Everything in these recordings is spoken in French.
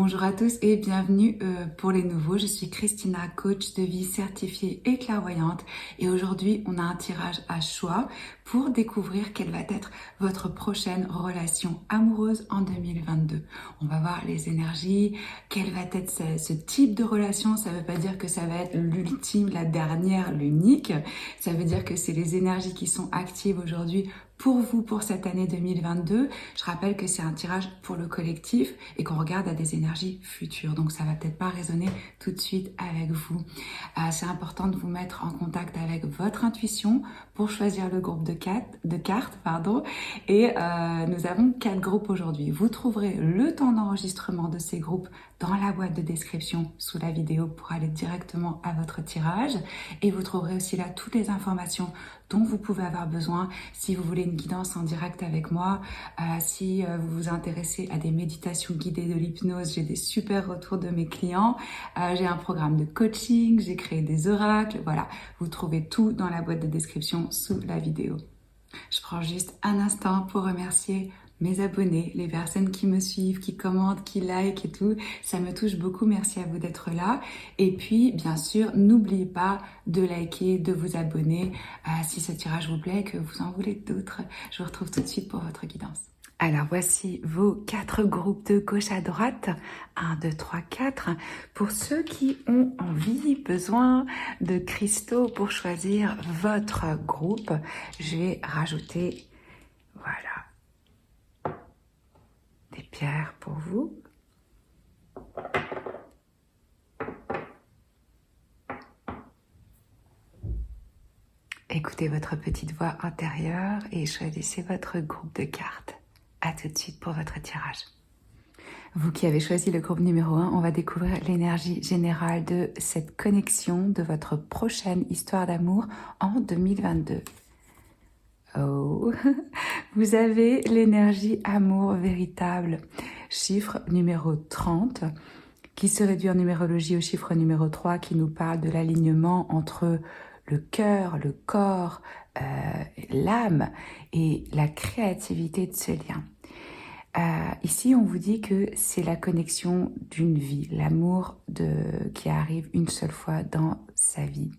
Bonjour à tous et bienvenue pour les nouveaux. Je suis Christina, coach de vie certifiée et clairvoyante. Et aujourd'hui, on a un tirage à choix pour découvrir quelle va être votre prochaine relation amoureuse en 2022. On va voir les énergies, quel va être ce type de relation. Ça ne veut pas dire que ça va être l'ultime, la dernière, l'unique. Ça veut dire que c'est les énergies qui sont actives aujourd'hui pour vous pour cette année 2022. Je rappelle que c'est un tirage pour le collectif et qu'on regarde à des énergies futures. Donc ça va peut-être pas résonner tout de suite avec vous. C'est important de vous mettre en contact avec votre intuition pour choisir le groupe de cartes. Et nous avons 4 groupes aujourd'hui. Vous trouverez le temps d'enregistrement de ces groupes dans la boîte de description sous la vidéo pour aller directement à votre tirage. Et vous trouverez aussi là toutes les informations dont vous pouvez avoir besoin si vous voulez une guidance en direct avec moi, si vous vous intéressez à des méditations guidées de l'hypnose, j'ai des super retours de mes clients, j'ai un programme de coaching, j'ai créé des oracles, voilà, vous trouvez tout dans la boîte de description sous la vidéo. Je prends juste un instant pour remercier mes abonnés, les personnes qui me suivent, qui commentent, qui like et tout. Ça me touche beaucoup. Merci à vous d'être là. Et puis, bien sûr, n'oubliez pas de liker, de vous abonner si ce tirage vous plaît, que vous en voulez d'autres. Je vous retrouve tout de suite pour votre guidance. Alors voici vos 4 groupes de gauche à droite, 1, 2, 3, 4. Pour ceux qui ont envie, besoin de cristaux pour choisir votre groupe, je vais rajouter, voilà, des pierres pour vous. Écoutez votre petite voix intérieure et choisissez votre groupe de cartes. À tout de suite pour votre tirage. Vous qui avez choisi le groupe numéro 1, on va découvrir l'énergie générale de cette connexion de votre prochaine histoire d'amour en 2022. Oh, vous avez l'énergie amour véritable, chiffre numéro 30, qui se réduit en numérologie au chiffre numéro 3, qui nous parle de l'alignement entre le cœur, le corps, l'âme et la créativité de ce lien. Ici, on vous dit que c'est la connexion d'une vie, l'amour qui arrive une seule fois dans sa vie.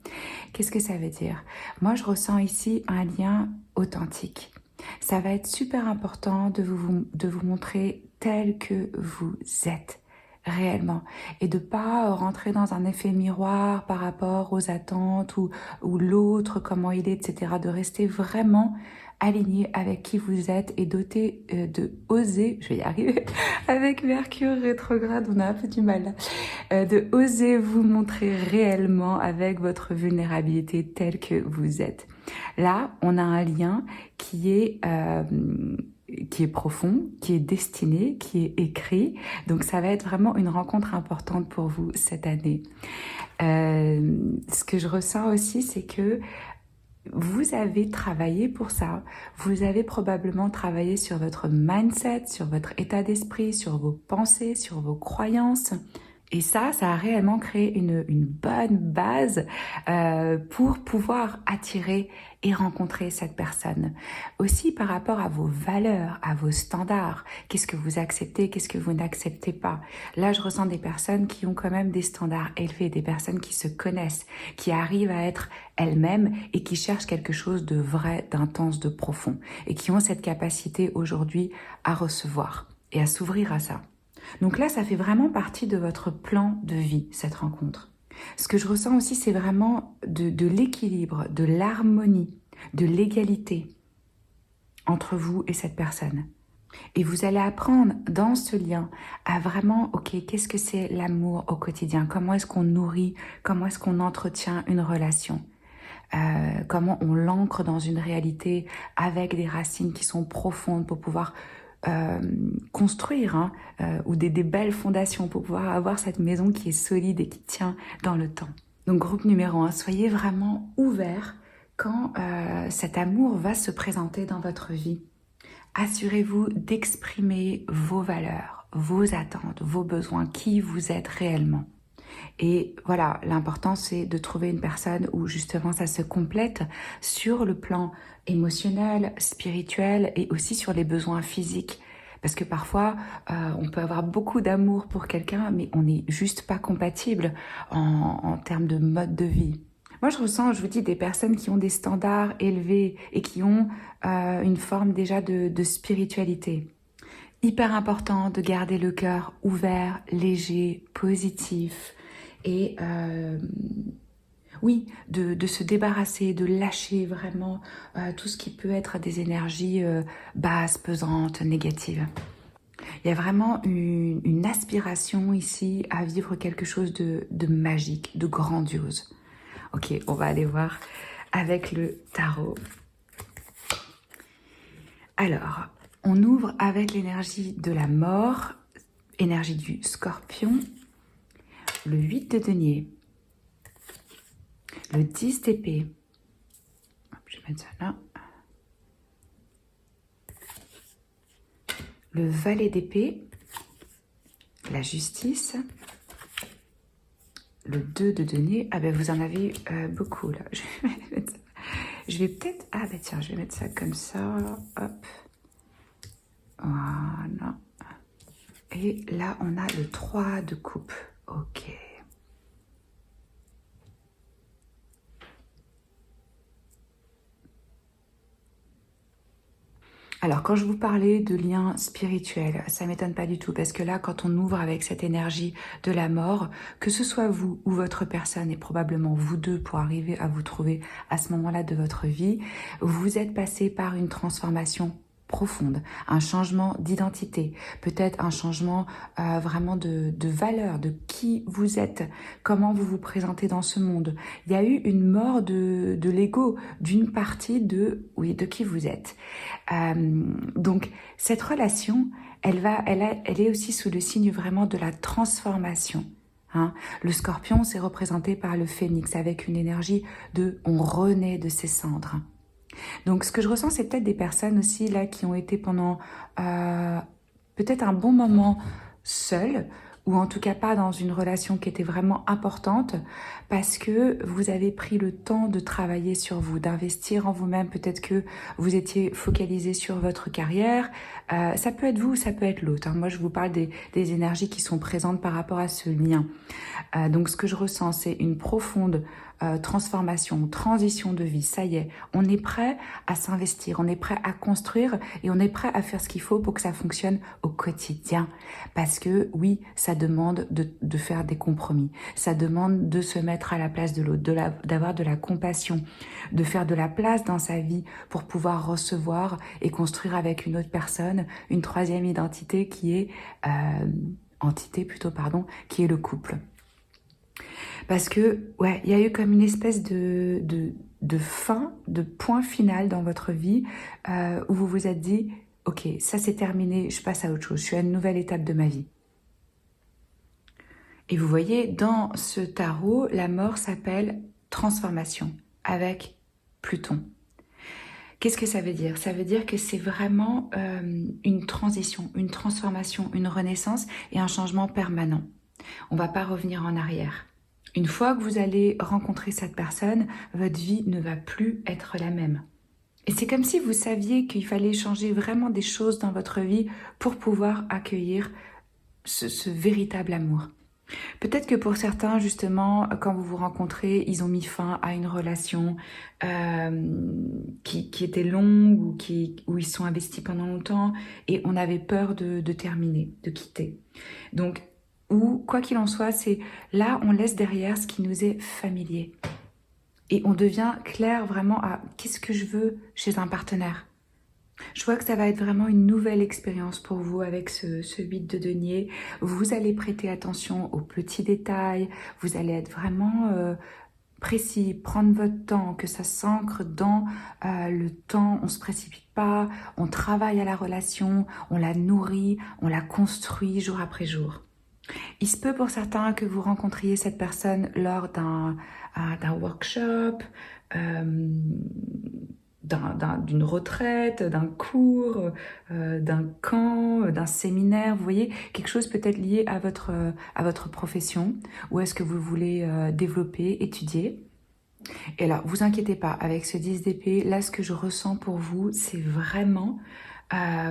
Qu'est-ce que ça veut dire? Moi, je ressens ici un lien authentique. Ça va être super important de vous montrer tel que vous êtes réellement et de pas rentrer dans un effet miroir par rapport aux attentes ou l'autre, comment il est, etc. De rester vraiment aligné avec qui vous êtes et doté de oser, je vais y arriver, avec Mercure rétrograde, on a un peu du mal là, de oser vous montrer réellement avec votre vulnérabilité telle que vous êtes. Là, on a un lien qui est profond, qui est destiné, qui est écrit. Donc ça va être vraiment une rencontre importante pour vous cette année. Ce que je ressens aussi, c'est que vous avez travaillé pour ça. Vous avez probablement travaillé sur votre mindset, sur votre état d'esprit, sur vos pensées, sur vos croyances. Et ça a réellement créé une bonne base pour pouvoir attirer et rencontrer cette personne. Aussi par rapport à vos valeurs, à vos standards. Qu'est-ce que vous acceptez, qu'est-ce que vous n'acceptez pas? Là, je ressens des personnes qui ont quand même des standards élevés, des personnes qui se connaissent, qui arrivent à être elles-mêmes et qui cherchent quelque chose de vrai, d'intense, de profond. Et qui ont cette capacité aujourd'hui à recevoir et à s'ouvrir à ça. Donc là, ça fait vraiment partie de votre plan de vie, cette rencontre. Ce que je ressens aussi, c'est vraiment de l'équilibre, de l'harmonie, de l'égalité entre vous et cette personne. Et vous allez apprendre dans ce lien à vraiment, ok, qu'est-ce que c'est l'amour au quotidien? Comment est-ce qu'on nourrit? Comment est-ce qu'on entretient une relation? Comment on l'ancre dans une réalité avec des racines qui sont profondes pour pouvoir construire ou des belles fondations pour pouvoir avoir cette maison qui est solide et qui tient dans le temps. Donc groupe numéro 1, soyez vraiment ouverts quand cet amour va se présenter dans votre vie. Assurez-vous d'exprimer vos valeurs, vos attentes, vos besoins, qui vous êtes réellement. Et voilà, l'important c'est de trouver une personne où justement ça se complète sur le plan émotionnel, spirituel et aussi sur les besoins physiques. Parce que parfois, on peut avoir beaucoup d'amour pour quelqu'un, mais on n'est juste pas compatible en termes de mode de vie. Moi, je ressens, je vous dis, des personnes qui ont des standards élevés et qui ont une forme déjà de spiritualité. Hyper important de garder le cœur ouvert, léger, positif et oui, de se débarrasser, de lâcher vraiment tout ce qui peut être des énergies basses, pesantes, négatives. Il y a vraiment une aspiration ici à vivre quelque chose de magique, de grandiose. Ok, on va aller voir avec le tarot. Alors, on ouvre avec l'énergie de la mort, énergie du scorpion, le 8 de denier, le 10 d'épée, je vais mettre ça là, le valet d'épée, la justice, le 2 de denier. Ah ben vous en avez beaucoup là. Je vais peut-être... Ah ben tiens, je vais mettre ça comme ça. Hop. Voilà. Et là, on a le 3 de coupe. Ok. Alors, quand je vous parlais de liens spirituels, ça ne m'étonne pas du tout parce que là, quand on ouvre avec cette énergie de la mort, que ce soit vous ou votre personne et probablement vous deux pour arriver à vous trouver à ce moment-là de votre vie, vous êtes passé par une transformation profonde, un changement d'identité, peut-être un changement vraiment de valeur, de qui vous êtes, comment vous vous présentez dans ce monde. Il y a eu une mort de l'ego, d'une partie de qui vous êtes. Donc cette relation, elle est aussi sous le signe vraiment de la transformation. Hein. Le scorpion, c'est représenté par le phénix avec une énergie de on renaît de ses cendres. Donc ce que je ressens, c'est peut-être des personnes aussi là qui ont été pendant peut-être un bon moment seules, ou en tout cas pas dans une relation qui était vraiment importante, parce que vous avez pris le temps de travailler sur vous, d'investir en vous-même. Peut-être que vous étiez focalisé sur votre carrière. Ça peut être vous, ça peut être l'autre. Hein. Moi, je vous parle des énergies qui sont présentes par rapport à ce lien. Donc, ce que je ressens, c'est une profonde transformation, transition de vie. Ça y est, on est prêt à s'investir, on est prêt à construire et on est prêt à faire ce qu'il faut pour que ça fonctionne au quotidien. Parce que oui, ça demande de faire des compromis, ça demande de se mettre à la place de l'autre, d'avoir de la compassion, de faire de la place dans sa vie pour pouvoir recevoir et construire avec une autre personne une troisième identité qui est qui est le couple. Parce que, ouais, il y a eu comme une espèce de fin, de point final dans votre vie où vous vous êtes dit, ok, ça c'est terminé, je passe à autre chose, je suis à une nouvelle étape de ma vie. Et vous voyez, dans ce tarot, la mort s'appelle transformation avec Pluton. Qu'est-ce que ça veut dire? Ça veut dire que c'est vraiment une transition, une transformation, une renaissance et un changement permanent. On ne va pas revenir en arrière. Une fois que vous allez rencontrer cette personne, votre vie ne va plus être la même. Et c'est comme si vous saviez qu'il fallait changer vraiment des choses dans votre vie pour pouvoir accueillir ce véritable amour. Peut-être que pour certains, justement, quand vous vous rencontrez, ils ont mis fin à une relation qui était longue ou où ils sont investis pendant longtemps et on avait peur de terminer, de quitter. Donc, ou quoi qu'il en soit, c'est là on laisse derrière ce qui nous est familier. Et on devient clair vraiment à qu'est-ce que je veux chez un partenaire. Je vois que ça va être vraiment une nouvelle expérience pour vous avec ce 8 de denier. Vous allez prêter attention aux petits détails, vous allez être vraiment précis, prendre votre temps, que ça s'ancre dans le temps, on ne se précipite pas, on travaille à la relation, on la nourrit, on la construit jour après jour. Il se peut pour certains que vous rencontriez cette personne lors d'un workshop, d'une retraite, d'un cours, d'un camp, d'un séminaire. Vous voyez, quelque chose peut-être lié à votre profession. Où est-ce que vous voulez développer, étudier. Et alors, vous inquiétez pas, avec ce 10 d'épée, là, ce que je ressens pour vous, c'est vraiment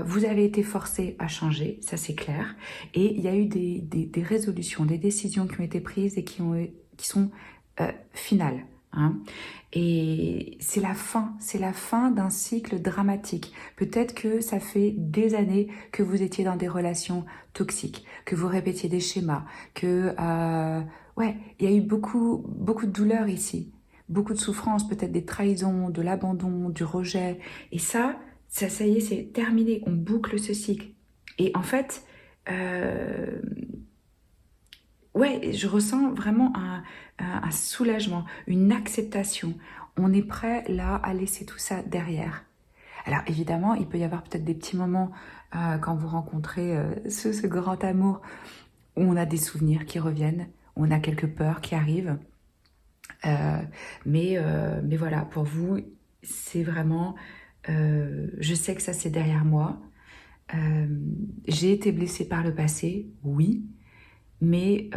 Vous avez été forcé à changer, ça c'est clair. Et il y a eu des résolutions, des décisions qui ont été prises et qui sont finales. Hein. Et c'est la fin d'un cycle dramatique. Peut-être que ça fait des années que vous étiez dans des relations toxiques, que vous répétiez des schémas, que ouais, il y a eu beaucoup de douleur ici, beaucoup de souffrance, peut-être des trahisons, de l'abandon, du rejet. Et ça y est, c'est terminé. On boucle ce cycle. Et en fait, ouais, je ressens vraiment un soulagement, une acceptation. On est prêt là à laisser tout ça derrière. Alors évidemment, il peut y avoir peut-être des petits moments quand vous rencontrez ce grand amour où on a des souvenirs qui reviennent, où on a quelques peurs qui arrivent. Mais voilà, pour vous, c'est vraiment... je sais que ça c'est derrière moi. J'ai été blessée par le passé, oui. Mais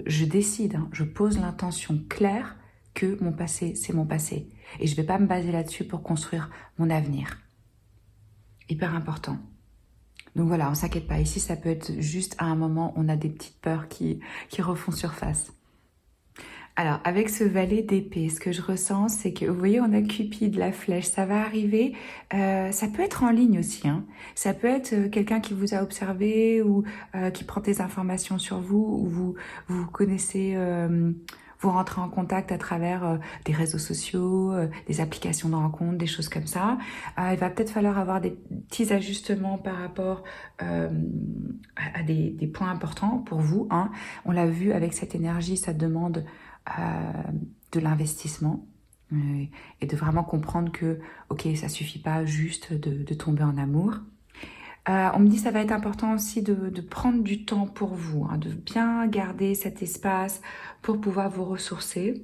je décide, hein, je pose l'intention claire que mon passé, c'est mon passé. Et je ne vais pas me baser là-dessus pour construire mon avenir. Hyper important. Donc voilà, on ne s'inquiète pas. Ici, ça peut être juste à un moment, on a des petites peurs qui refont surface. Alors, avec ce valet d'épée, ce que je ressens, c'est que, vous voyez, on a Cupide, la flèche, ça va arriver. Ça peut être en ligne aussi. Hein. Ça peut être quelqu'un qui vous a observé ou qui prend des informations sur vous, ou vous connaissez, vous rentrez en contact à travers des réseaux sociaux, des applications de rencontres, des choses comme ça. Il va peut-être falloir avoir des petits ajustements par rapport à des points importants pour vous. Hein. On l'a vu avec cette énergie, ça demande de l'investissement et de vraiment comprendre que, ok, ça suffit pas juste de tomber en amour. On me dit que ça va être important aussi de prendre du temps pour vous, hein, de bien garder cet espace pour pouvoir vous ressourcer.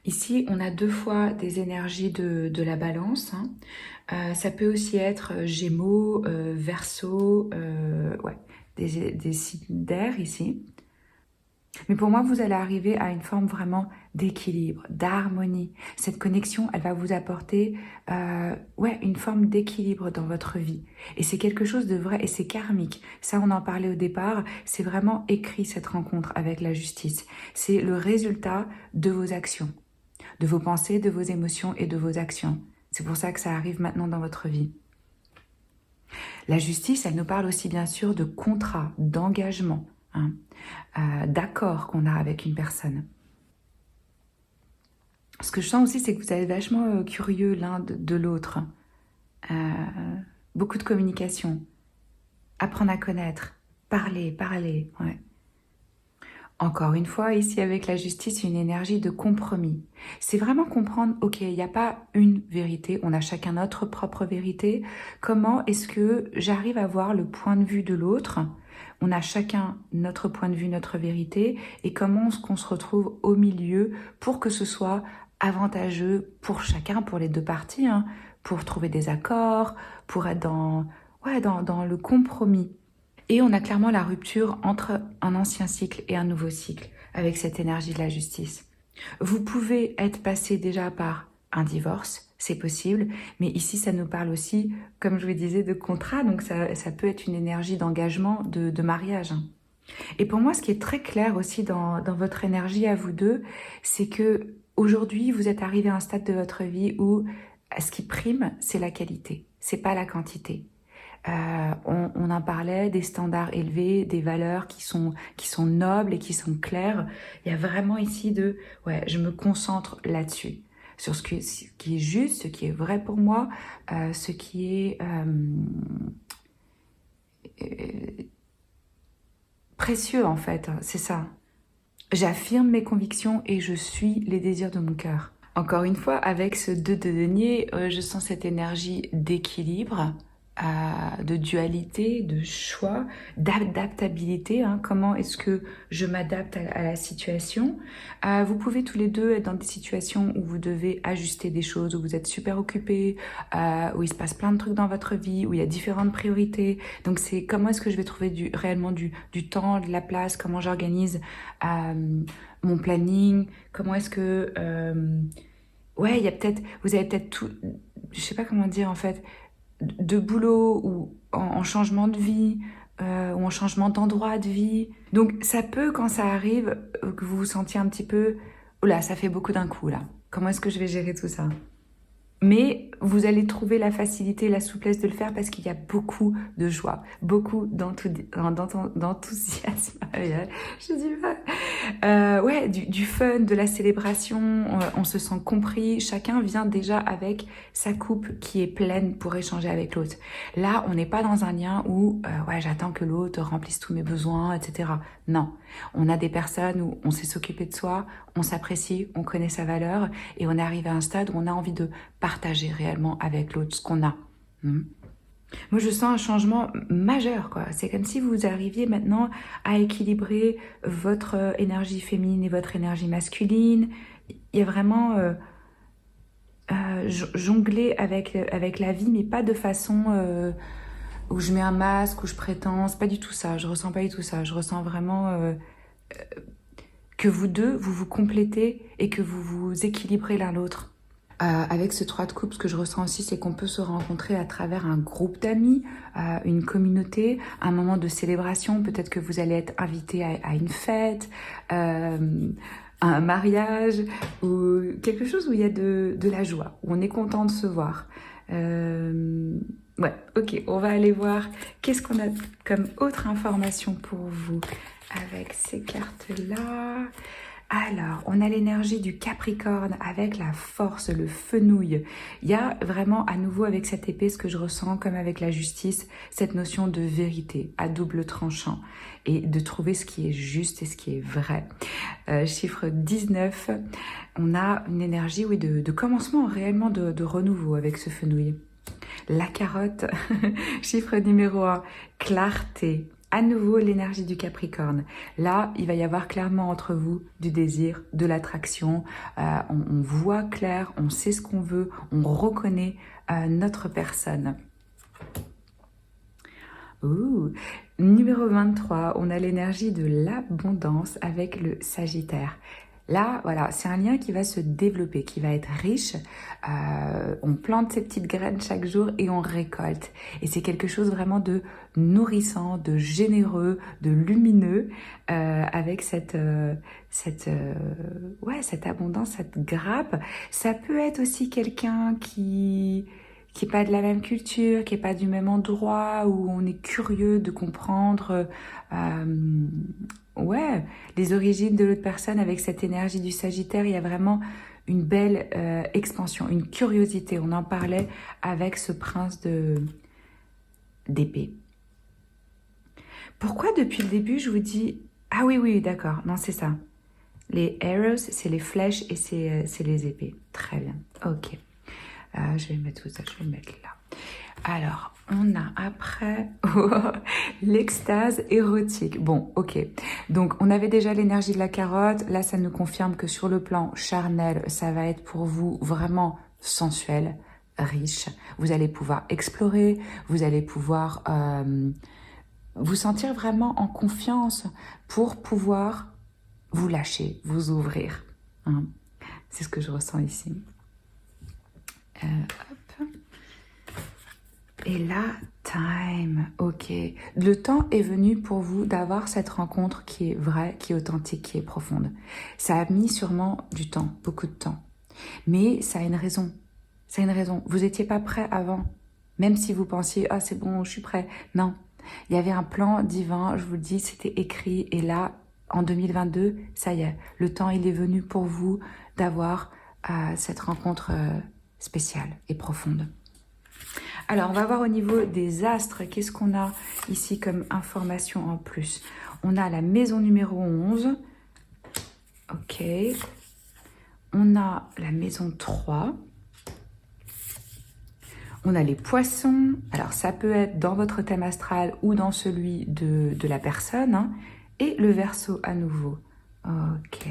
Ici, on a 2 fois des énergies de la balance. Hein. Ça peut aussi être Gémeaux, Verseau, ouais, des signes d'air ici. Mais pour moi, vous allez arriver à une forme vraiment d'équilibre, d'harmonie. Cette connexion, elle va vous apporter ouais, une forme d'équilibre dans votre vie. Et c'est quelque chose de vrai et c'est karmique. Ça, on en parlait au départ. C'est vraiment écrit cette rencontre avec la justice. C'est le résultat de vos actions, de vos pensées, de vos émotions et de vos actions. C'est pour ça que ça arrive maintenant dans votre vie. La justice, elle nous parle aussi bien sûr de contrat, d'engagement. Hein, d'accord qu'on a avec une personne. Ce que je sens aussi, c'est que vous êtes vachement curieux l'un de l'autre. Beaucoup de communication. Apprendre à connaître. Parler. Ouais. Encore une fois, ici avec la justice, une énergie de compromis. C'est vraiment comprendre, ok, il n'y a pas une vérité, on a chacun notre propre vérité. Comment est-ce que j'arrive à voir le point de vue de l'autre ? On a chacun notre point de vue, notre vérité, et comment est-ce qu'on se retrouve au milieu pour que ce soit avantageux pour chacun, pour les 2 parties, hein, pour trouver des accords, pour être dans le compromis. Et on a clairement la rupture entre un ancien cycle et un nouveau cycle avec cette énergie de la justice. Vous pouvez être passé déjà par un divorce, c'est possible, mais ici ça nous parle aussi, comme je vous disais, de contrat, donc ça peut être une énergie d'engagement, de mariage. Et pour moi, ce qui est très clair aussi dans votre énergie à vous deux, c'est que aujourd'hui vous êtes arrivé à un stade de votre vie où ce qui prime, c'est la qualité, c'est pas la quantité. On en parlait, des standards élevés, des valeurs qui sont nobles et qui sont claires. Il y a vraiment ici ouais, je me concentre là-dessus, sur ce qui est juste, ce qui est vrai pour moi, ce qui est précieux en fait, c'est ça. J'affirme mes convictions et je suis les désirs de mon cœur. Encore une fois, avec ce 2 de denier, je sens cette énergie d'équilibre, de dualité, de choix, d'adaptabilité. Hein, comment est-ce que je m'adapte à la situation? Vous pouvez tous les deux être dans des situations où vous devez ajuster des choses, où vous êtes super occupés, où il se passe plein de trucs dans votre vie, où il y a différentes priorités. Donc c'est comment est-ce que je vais trouver réellement du temps, de la place, comment j'organise mon planning, comment est-ce que... ouais, il y a peut-être, vous avez peut-être tout, je sais pas comment dire en fait, de boulot ou en changement de vie ou en changement d'endroit de vie. Donc ça peut, quand ça arrive, que vous vous sentiez un petit peu... Oh là, ça fait beaucoup d'un coup là. Comment est-ce que je vais gérer tout ça? Mais vous allez trouver la facilité, la souplesse de le faire parce qu'il y a beaucoup de joie, beaucoup d'enthousiasme. Je dis pas. Ouais, du fun, de la célébration, on se sent compris. Chacun vient déjà avec sa coupe qui est pleine pour échanger avec l'autre. Là, on n'est pas dans un lien où ouais, j'attends que l'autre remplisse tous mes besoins, etc. Non, on a des personnes où on sait s'occuper de soi, on s'apprécie, on connaît sa valeur et on est arrivé à un stade où on a envie de partager réellement avec l'autre ce qu'on a. Moi, je sens un changement majeur, quoi. C'est comme si vous arriviez maintenant à équilibrer votre énergie féminine et votre énergie masculine. Il y a vraiment jongler avec la vie, mais pas de façon où je mets un masque, où je prétends. C'est pas du tout ça. Je ressens pas du tout ça. Je ressens vraiment que vous deux, vous vous complétez et que vous vous équilibrez l'un l'autre. Avec ce 3 de coupe, ce que je ressens aussi, c'est qu'on peut se rencontrer à travers un groupe d'amis, une communauté, un moment de célébration. Peut-être que vous allez être invité à une fête, à un mariage, ou quelque chose où il y a de la joie, où on est content de se voir. Ouais, ok, on va aller voir qu'est-ce qu'on a comme autre information pour vous avec ces cartes-là. Alors, on a l'énergie du Capricorne avec la force, le fenouil. Il y a vraiment à nouveau avec cette épée ce que je ressens comme avec la justice, cette notion de vérité à double tranchant et de trouver ce qui est juste et ce qui est vrai. Chiffre 19, on a une énergie oui, de commencement réellement de renouveau avec ce fenouil. La carotte, chiffre numéro 1, clarté. À nouveau, l'énergie du Capricorne. Là, il va y avoir clairement entre vous du désir, de l'attraction. On voit clair, on sait ce qu'on veut, on reconnaît notre personne. Ouh. Numéro 23, on a l'énergie de l'abondance avec le Sagittaire. Là, voilà, c'est un lien qui va se développer, qui va être riche. On plante ces petites graines chaque jour et on récolte. Et c'est quelque chose vraiment de nourrissant, de généreux, de lumineux, avec cette abondance, cette grappe. Ça peut être aussi quelqu'un qui est pas de la même culture, qui est pas du même endroit, où on est curieux de comprendre ouais, les origines de l'autre personne. Avec cette énergie du Sagittaire, il y a vraiment une belle expansion, une curiosité. On en parlait avec ce prince d'épée. Pourquoi depuis le début je vous dis... Ah oui, d'accord, non c'est ça. Les arrows, c'est les flèches et c'est les épées. Très bien, ok. Je vais mettre tout ça, je vais le mettre là. Alors, on a après l'extase érotique. Bon, ok. Donc, on avait déjà l'énergie de la carotte. Là, ça nous confirme que sur le plan charnel, ça va être pour vous vraiment sensuel, riche. Vous allez pouvoir explorer, vous allez pouvoir vous sentir vraiment en confiance pour pouvoir vous lâcher, vous ouvrir. Hein. C'est ce que je ressens ici. Hop. Et là, time, ok. Le temps est venu pour vous d'avoir cette rencontre qui est vraie, qui est authentique, qui est profonde. Ça a mis sûrement du temps, beaucoup de temps. Mais ça a une raison. Ça a une raison. Vous n'étiez pas prêt avant. Même si vous pensiez, ah c'est bon, je suis prêt. Non. Il y avait un plan divin, je vous le dis, c'était écrit. Et là, en 2022, ça y est. Le temps, il est venu pour vous d'avoir cette rencontre spéciale et profonde. Alors, on va voir au niveau des astres, qu'est-ce qu'on a ici comme information en plus. On a la maison numéro 11. Ok. On a la maison 3. On a les poissons. Alors, ça peut être dans votre thème astral ou dans celui de la personne. Hein. Et le Verseau à nouveau. Ok.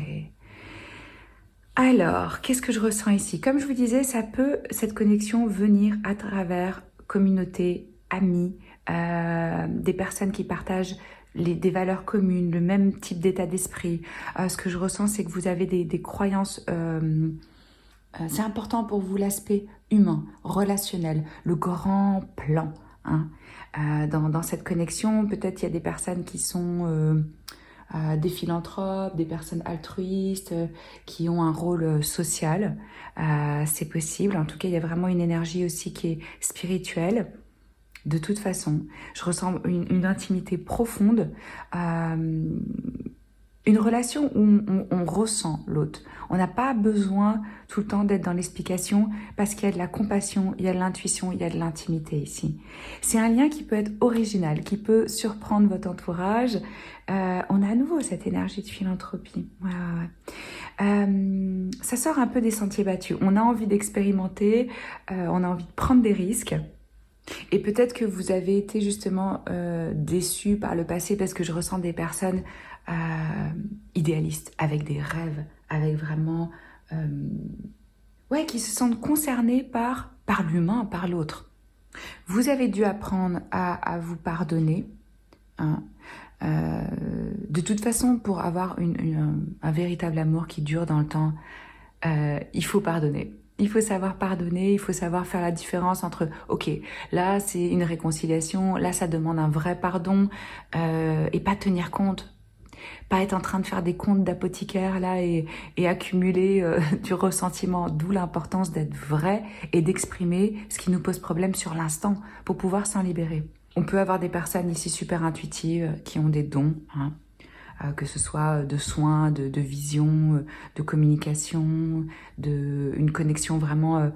Alors, qu'est-ce que je ressens ici? Comme je vous disais, ça peut, cette connexion, venir à travers communauté, amis, des personnes qui partagent des valeurs communes, le même type d'état d'esprit. Ce que je ressens, c'est que vous avez des croyances C'est important pour vous l'aspect humain, relationnel, le grand plan. Hein. Dans cette connexion, peut-être il y a des personnes qui sont des philanthropes, des personnes altruistes, qui ont un rôle social. C'est possible. En tout cas, il y a vraiment une énergie aussi qui est spirituelle. De toute façon, je ressens une intimité profonde, une relation où on ressent l'autre. On n'a pas besoin tout le temps d'être dans l'explication parce qu'il y a de la compassion, il y a de l'intuition, il y a de l'intimité ici. C'est un lien qui peut être original, qui peut surprendre votre entourage. On a à nouveau cette énergie de philanthropie. Ça sort un peu des sentiers battus. On a envie d'expérimenter, on a envie de prendre des risques. Et peut-être que vous avez été justement déçus par le passé parce que je ressens des personnes idéalistes, avec des rêves, avec vraiment... qui se sentent concernées par l'humain, par l'autre. Vous avez dû apprendre à vous pardonner. Hein. De toute façon, pour avoir un véritable amour qui dure dans le temps, il faut pardonner. Il faut savoir pardonner, il faut savoir faire la différence entre ok, là c'est une réconciliation, là ça demande un vrai pardon, et pas tenir compte, pas être en train de faire des comptes d'apothicaire là et accumuler du ressentiment, d'où l'importance d'être vrai et d'exprimer ce qui nous pose problème sur l'instant pour pouvoir s'en libérer. On peut avoir des personnes ici super intuitives qui ont des dons, hein. Que ce soit de soins, de vision, de communication, une connexion vraiment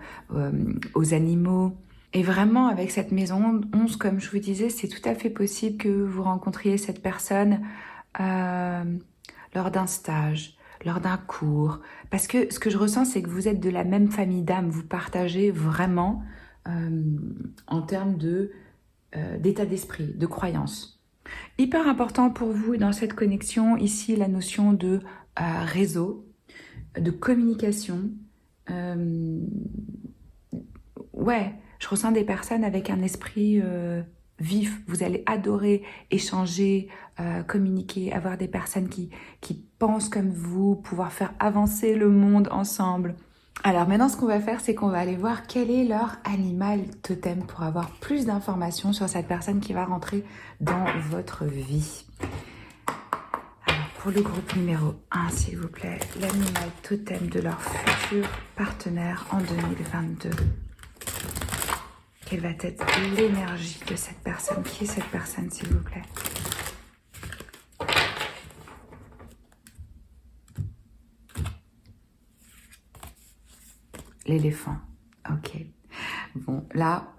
aux animaux. Et vraiment, avec cette maison 11, comme je vous disais, c'est tout à fait possible que vous rencontriez cette personne lors d'un stage, lors d'un cours. Parce que ce que je ressens, c'est que vous êtes de la même famille d'âme. Vous partagez vraiment en termes d'état d'esprit, de croyance. Hyper important pour vous dans cette connexion, ici, la notion de réseau, de communication. Je ressens des personnes avec un esprit vif. Vous allez adorer échanger, communiquer, avoir des personnes qui pensent comme vous, pouvoir faire avancer le monde ensemble. Alors maintenant, ce qu'on va faire, c'est qu'on va aller voir quel est leur animal totem pour avoir plus d'informations sur cette personne qui va rentrer dans votre vie. Alors, pour le groupe numéro 1, s'il vous plaît, l'animal totem de leur futur partenaire en 2022. Quelle va être l'énergie de cette personne? Qui est cette personne, s'il vous plaît? L'éléphant, ok. Bon, là,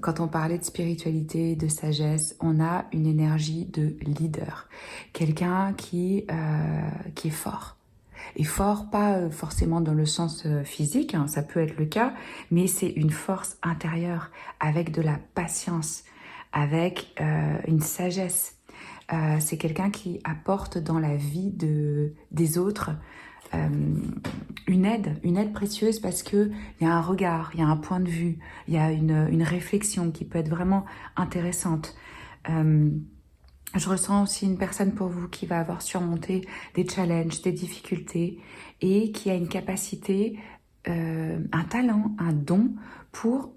quand on parlait de spiritualité, de sagesse, on a une énergie de leader. Quelqu'un qui est fort. Et fort, pas forcément dans le sens physique, hein, ça peut être le cas, mais c'est une force intérieure, avec de la patience, avec une sagesse. C'est quelqu'un qui apporte dans la vie des autres une aide précieuse parce qu'il y a un regard, il y a un point de vue, il y a une réflexion qui peut être vraiment intéressante. Je ressens aussi une personne pour vous qui va avoir surmonté des challenges, des difficultés et qui a une capacité, un talent, un don pour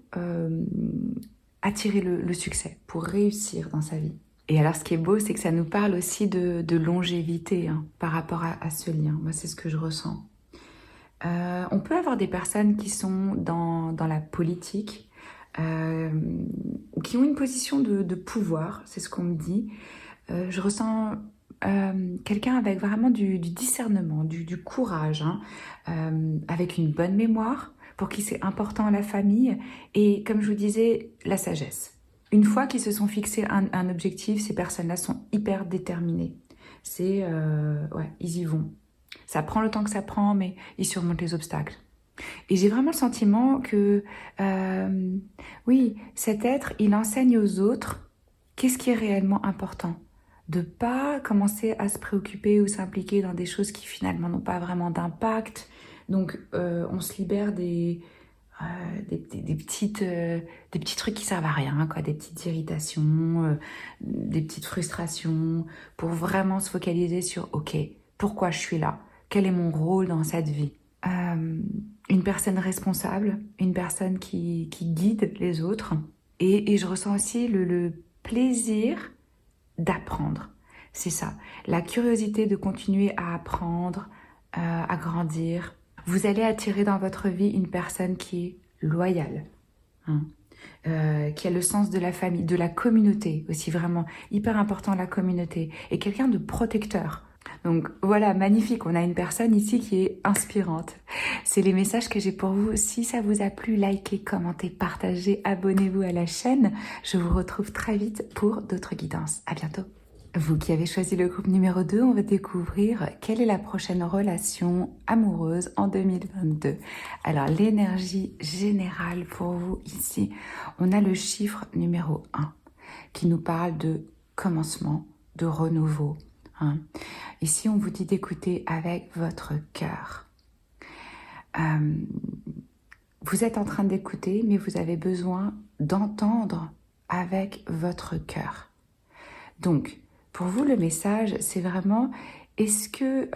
attirer le succès, pour réussir dans sa vie. Et alors, ce qui est beau, c'est que ça nous parle aussi de longévité hein, par rapport à ce lien. Moi, c'est ce que je ressens. On peut avoir des personnes qui sont dans la politique, ou qui ont une position de pouvoir, c'est ce qu'on me dit. Je ressens quelqu'un avec vraiment du discernement, du courage, hein, avec une bonne mémoire, pour qui c'est important la famille, et comme je vous disais, la sagesse. Une fois qu'ils se sont fixés un objectif, ces personnes-là sont hyper déterminées. Ils y vont. Ça prend le temps que ça prend, mais ils surmontent les obstacles. Et j'ai vraiment le sentiment que, cet être, il enseigne aux autres qu'est-ce qui est réellement important. De pas commencer à se préoccuper ou s'impliquer dans des choses qui finalement n'ont pas vraiment d'impact. Donc, on se libère des petits trucs qui servent à rien, quoi, des petites irritations, des petites frustrations, pour vraiment se focaliser sur, ok, pourquoi je suis là? Quel est mon rôle dans cette vie? une personne responsable, une personne qui guide les autres. Et je ressens aussi le plaisir d'apprendre. C'est ça, la curiosité de continuer à apprendre, à grandir. Vous allez attirer dans votre vie une personne qui est loyale, hein, qui a le sens de la famille, de la communauté aussi, vraiment hyper important la communauté, et quelqu'un de protecteur. Donc voilà, magnifique, on a une personne ici qui est inspirante. C'est les messages que j'ai pour vous. Si ça vous a plu, likez, commentez, partagez, abonnez-vous à la chaîne. Je vous retrouve très vite pour d'autres guidances. À bientôt. Vous qui avez choisi le groupe numéro 2, on va découvrir quelle est la prochaine relation amoureuse en 2022. Alors, l'énergie générale pour vous ici, on a le chiffre numéro 1 qui nous parle de commencement, de renouveau. Hein. Ici, on vous dit d'écouter avec votre cœur. Vous êtes en train d'écouter, mais vous avez besoin d'entendre avec votre cœur. Donc, pour vous, le message, c'est vraiment, est-ce que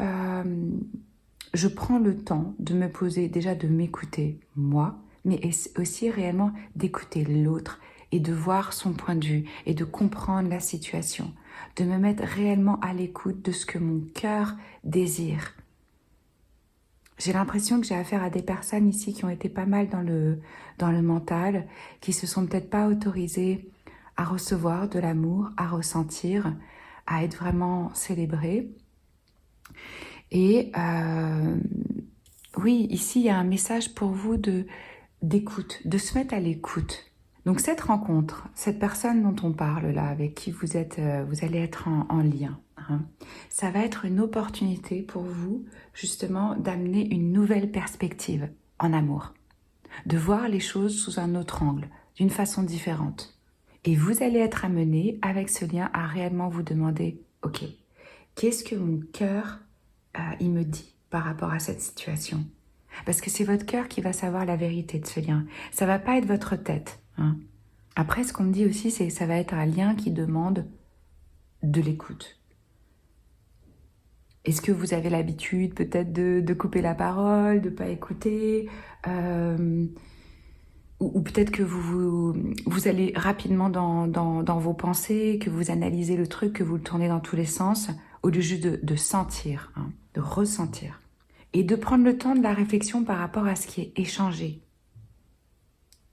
je prends le temps de me poser, déjà de m'écouter, moi, mais aussi réellement d'écouter l'autre et de voir son point de vue et de comprendre la situation, de me mettre réellement à l'écoute de ce que mon cœur désire. J'ai l'impression que j'ai affaire à des personnes ici qui ont été pas mal dans le mental, qui se sont peut-être pas autorisées à recevoir de l'amour, à ressentir, à être vraiment célébrées. Et oui, ici, il y a un message pour vous d'écoute, de se mettre à l'écoute. Donc cette rencontre, cette personne dont on parle là, avec qui vous allez être en lien, hein, ça va être une opportunité pour vous justement d'amener une nouvelle perspective en amour, de voir les choses sous un autre angle, d'une façon différente. Et vous allez être amené avec ce lien à réellement vous demander, ok, qu'est-ce que mon cœur il me dit par rapport à cette situation? Parce que c'est votre cœur qui va savoir la vérité de ce lien. Ça va pas être votre tête. Hein. Après, ce qu'on me dit aussi, c'est que ça va être un lien qui demande de l'écoute. Est-ce que vous avez l'habitude peut-être de couper la parole, de pas écouter ou peut-être que vous allez rapidement dans vos pensées, que vous analysez le truc, que vous le tournez dans tous les sens, au lieu juste de sentir, hein, de ressentir. Et de prendre le temps de la réflexion par rapport à ce qui est échangé.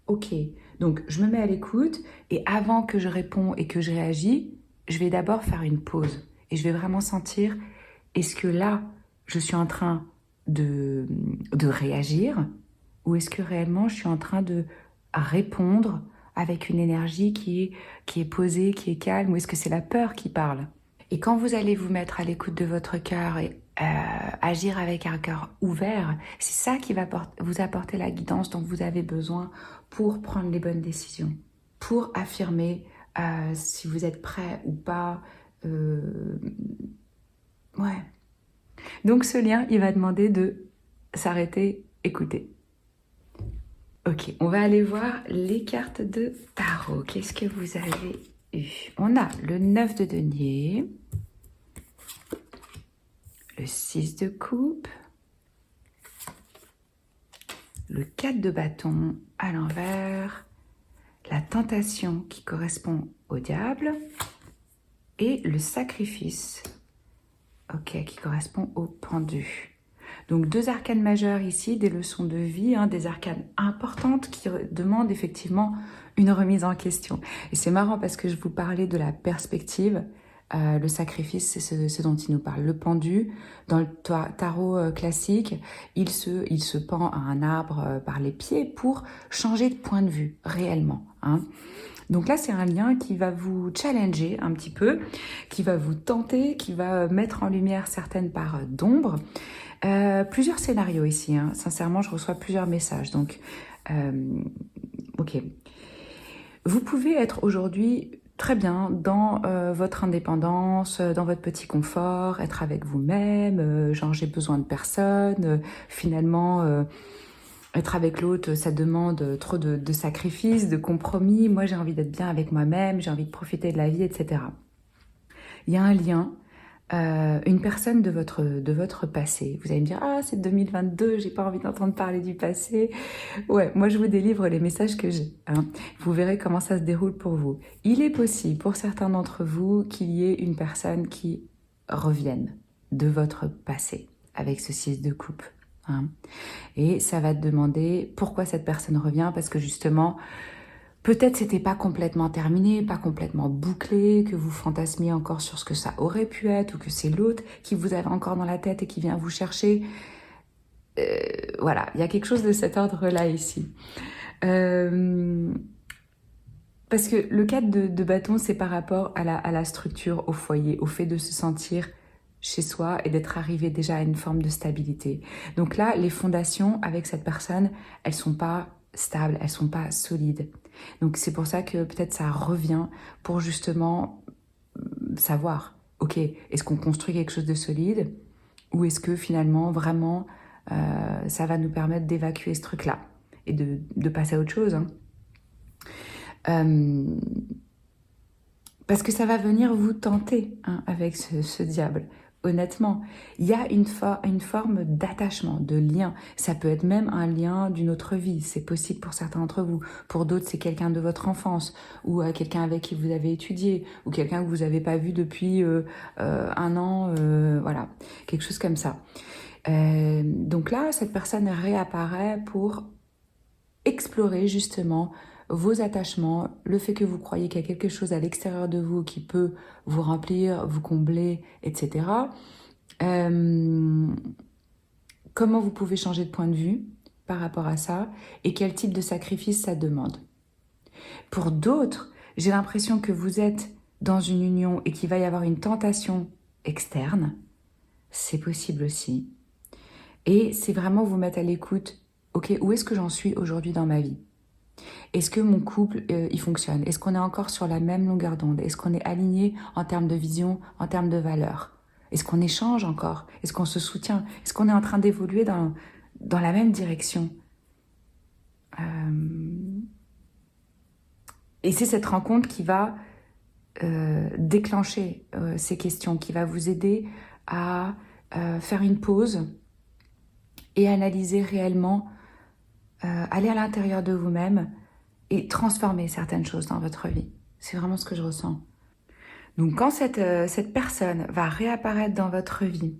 Ok, donc je me mets à l'écoute et avant que je réponds et que je réagis, je vais d'abord faire une pause. Et je vais vraiment sentir, est-ce que là, je suis en train de réagir ou est-ce que réellement je suis en train de répondre avec une énergie qui est posée, qui est calme, ou est-ce que c'est la peur qui parle? Et quand vous allez vous mettre à l'écoute de votre cœur et agir avec un cœur ouvert, c'est ça qui va vous apporter la guidance dont vous avez besoin pour prendre les bonnes décisions, pour affirmer si vous êtes prêt ou pas. Ouais. Donc ce lien, il va demander de s'arrêter, écouter. Ok, on va aller voir les cartes de tarot. Qu'est-ce que vous avez eu? On a le 9 de denier, le 6 de coupe, le 4 de bâton à l'envers, la tentation qui correspond au diable et le sacrifice, ok, qui correspond au pendu. Donc deux arcanes majeures ici, des leçons de vie, hein, des arcanes importantes qui demandent effectivement une remise en question. Et c'est marrant parce que je vous parlais de la perspective. Le sacrifice, c'est ce dont il nous parle. Le pendu, dans le tarot classique, il se pend à un arbre par les pieds pour changer de point de vue, réellement. Hein. Donc là, c'est un lien qui va vous challenger un petit peu, qui va vous tenter, qui va mettre en lumière certaines parts d'ombre. Plusieurs scénarios ici, hein. Sincèrement, je reçois plusieurs messages. Donc, ok. Vous pouvez être aujourd'hui très bien dans votre indépendance, dans votre petit confort, être avec vous-même, genre j'ai besoin de personne, finalement... être avec l'autre, ça demande trop de sacrifices, de compromis. Moi, j'ai envie d'être bien avec moi-même, j'ai envie de profiter de la vie, etc. Il y a un lien une personne de votre passé. Vous allez me dire, ah, c'est 2022, j'ai pas envie d'entendre parler du passé. Ouais, moi je vous délivre les messages que j'ai. Hein. Vous verrez comment ça se déroule pour vous. Il est possible pour certains d'entre vous qu'il y ait une personne qui revienne de votre passé avec ce 6 de coupe. Hein. Et ça va te demander pourquoi cette personne revient, parce que justement, peut-être c'était pas complètement terminé, pas complètement bouclé, que vous fantasmiez encore sur ce que ça aurait pu être, ou que c'est l'autre qui vous avait encore dans la tête et qui vient vous chercher. Voilà, il y a quelque chose de cet ordre-là ici. Parce que le cadre de bâton, c'est par rapport à la structure, au foyer, au fait de se sentir chez soi et d'être arrivé déjà à une forme de stabilité. Donc là, les fondations avec cette personne, elles sont pas stables, elles sont pas solides. Donc c'est pour ça que peut-être ça revient pour justement savoir, ok, est-ce qu'on construit quelque chose de solide ou est-ce que finalement vraiment ça va nous permettre d'évacuer ce truc-là et de passer à autre chose. Hein. Parce que ça va venir vous tenter hein, avec ce diable. Honnêtement, il y a une forme d'attachement, de lien. Ça peut être même un lien d'une autre vie. C'est possible pour certains d'entre vous. Pour d'autres, c'est quelqu'un de votre enfance ou quelqu'un avec qui vous avez étudié ou quelqu'un que vous n'avez pas vu depuis un an. Voilà, quelque chose comme ça. Donc là, cette personne réapparaît pour explorer justement vos attachements, le fait que vous croyez qu'il y a quelque chose à l'extérieur de vous qui peut vous remplir, vous combler, etc. Comment vous pouvez changer de point de vue par rapport à ça et quel type de sacrifice ça demande. Pour d'autres, j'ai l'impression que vous êtes dans une union et qu'il va y avoir une tentation externe. C'est possible aussi. Et c'est vraiment vous mettre à l'écoute. Ok, où est-ce que j'en suis aujourd'hui dans ma vie ? Est-ce que mon couple, il fonctionne? Est-ce qu'on est encore sur la même longueur d'onde? Est-ce qu'on est aligné en termes de vision, en termes de valeurs? Est-ce qu'on échange encore? Est-ce qu'on se soutient? Est-ce qu'on est en train d'évoluer dans la même direction? Et c'est cette rencontre qui va déclencher ces questions, qui va vous aider à faire une pause et analyser réellement, aller à l'intérieur de vous-même et transformer certaines choses dans votre vie. C'est vraiment ce que je ressens. Donc quand cette personne va réapparaître dans votre vie,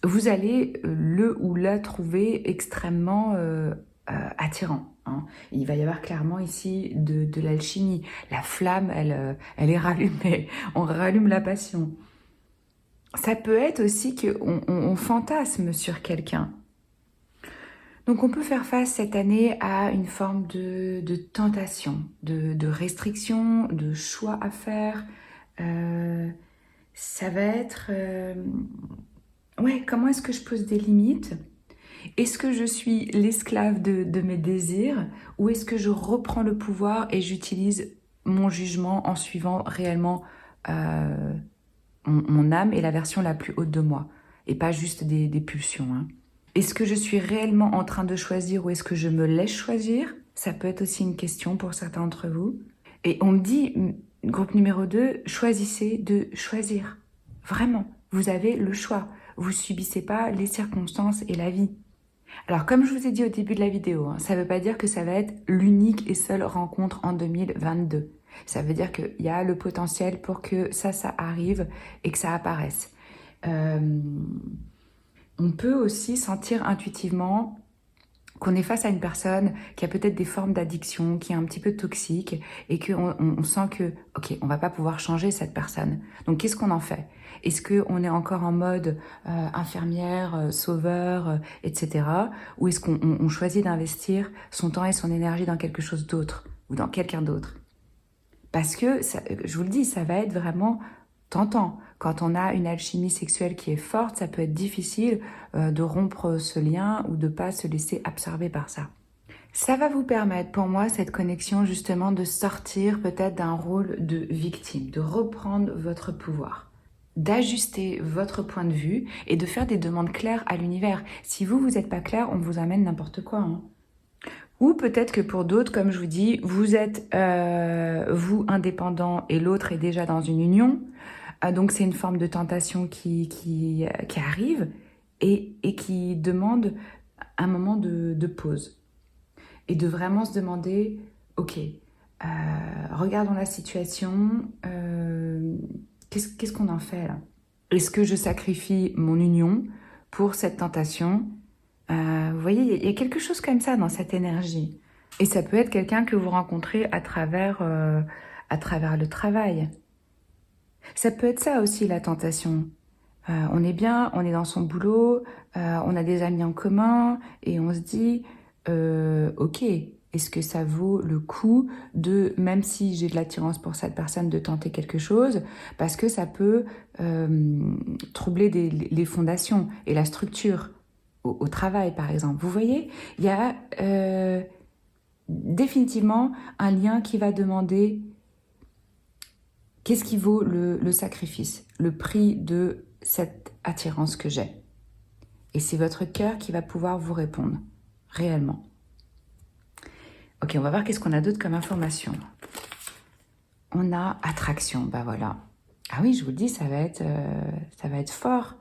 vous allez le ou la trouver extrêmement attirant. Hein. Il va y avoir clairement ici de l'alchimie. La flamme, elle est rallumée. On rallume la passion. Ça peut être aussi qu'on fantasme sur quelqu'un. Donc on peut faire face cette année à une forme de tentation, de restriction, de choix à faire. Ça va être... ouais, comment est-ce que je pose des limites ? Est-ce que je suis l'esclave de mes désirs ou est-ce que je reprends le pouvoir et j'utilise mon jugement en suivant réellement mon âme et la version la plus haute de moi et pas juste des pulsions. Hein. Est-ce que je suis réellement en train de choisir ou est-ce que je me laisse choisir? Ça peut être aussi une question pour certains d'entre vous. Et on me dit, groupe numéro 2, choisissez de choisir. Vraiment, vous avez le choix. Vous subissez pas les circonstances et la vie. Alors, comme je vous ai dit au début de la vidéo, hein, ça ne veut pas dire que ça va être l'unique et seule rencontre en 2022. Ça veut dire qu'il y a le potentiel pour que ça arrive et que ça apparaisse. On peut aussi sentir intuitivement qu'on est face à une personne qui a peut-être des formes d'addiction, qui est un petit peu toxique et qu'on sent que, ok, on va pas pouvoir changer cette personne. Donc, qu'est-ce qu'on en fait? Est-ce qu'on est encore en mode infirmière, sauveur, etc. Ou est-ce qu'on choisit d'investir son temps et son énergie dans quelque chose d'autre ou dans quelqu'un d'autre? Parce que, ça, je vous le dis, ça va être vraiment tentant. Quand on a une alchimie sexuelle qui est forte, ça peut être difficile de rompre ce lien ou de ne pas se laisser absorber par ça. Ça va vous permettre, pour moi, cette connexion justement de sortir peut-être d'un rôle de victime, de reprendre votre pouvoir, d'ajuster votre point de vue et de faire des demandes claires à l'univers. Si vous n'êtes pas clair, on vous amène n'importe quoi. Hein. Ou peut-être que pour d'autres, comme je vous dis, vous êtes, vous, indépendant et l'autre est déjà dans une union. Donc c'est une forme de tentation qui arrive et qui demande un moment de pause. Et de vraiment se demander, ok, regardons la situation, qu'est-ce qu'on en fait là? Est-ce que je sacrifie mon union pour cette tentation? Vous voyez, il y a quelque chose comme ça dans cette énergie. Et ça peut être quelqu'un que vous rencontrez à travers le travail. Ça peut être ça aussi, la tentation. On est bien, on est dans son boulot, on a des amis en commun, et on se dit, ok, est-ce que ça vaut le coup de, même si j'ai de l'attirance pour cette personne, de tenter quelque chose, parce que ça peut troubler les fondations et la structure au travail, par exemple. Vous voyez, il y a définitivement un lien qui va demander qu'est-ce qui vaut le sacrifice, le prix de cette attirance que j'ai. Et c'est votre cœur qui va pouvoir vous répondre, réellement. Ok, on va voir qu'est-ce qu'on a d'autre comme information. On a attraction, bah voilà. Ah oui, je vous le dis, ça va être fort.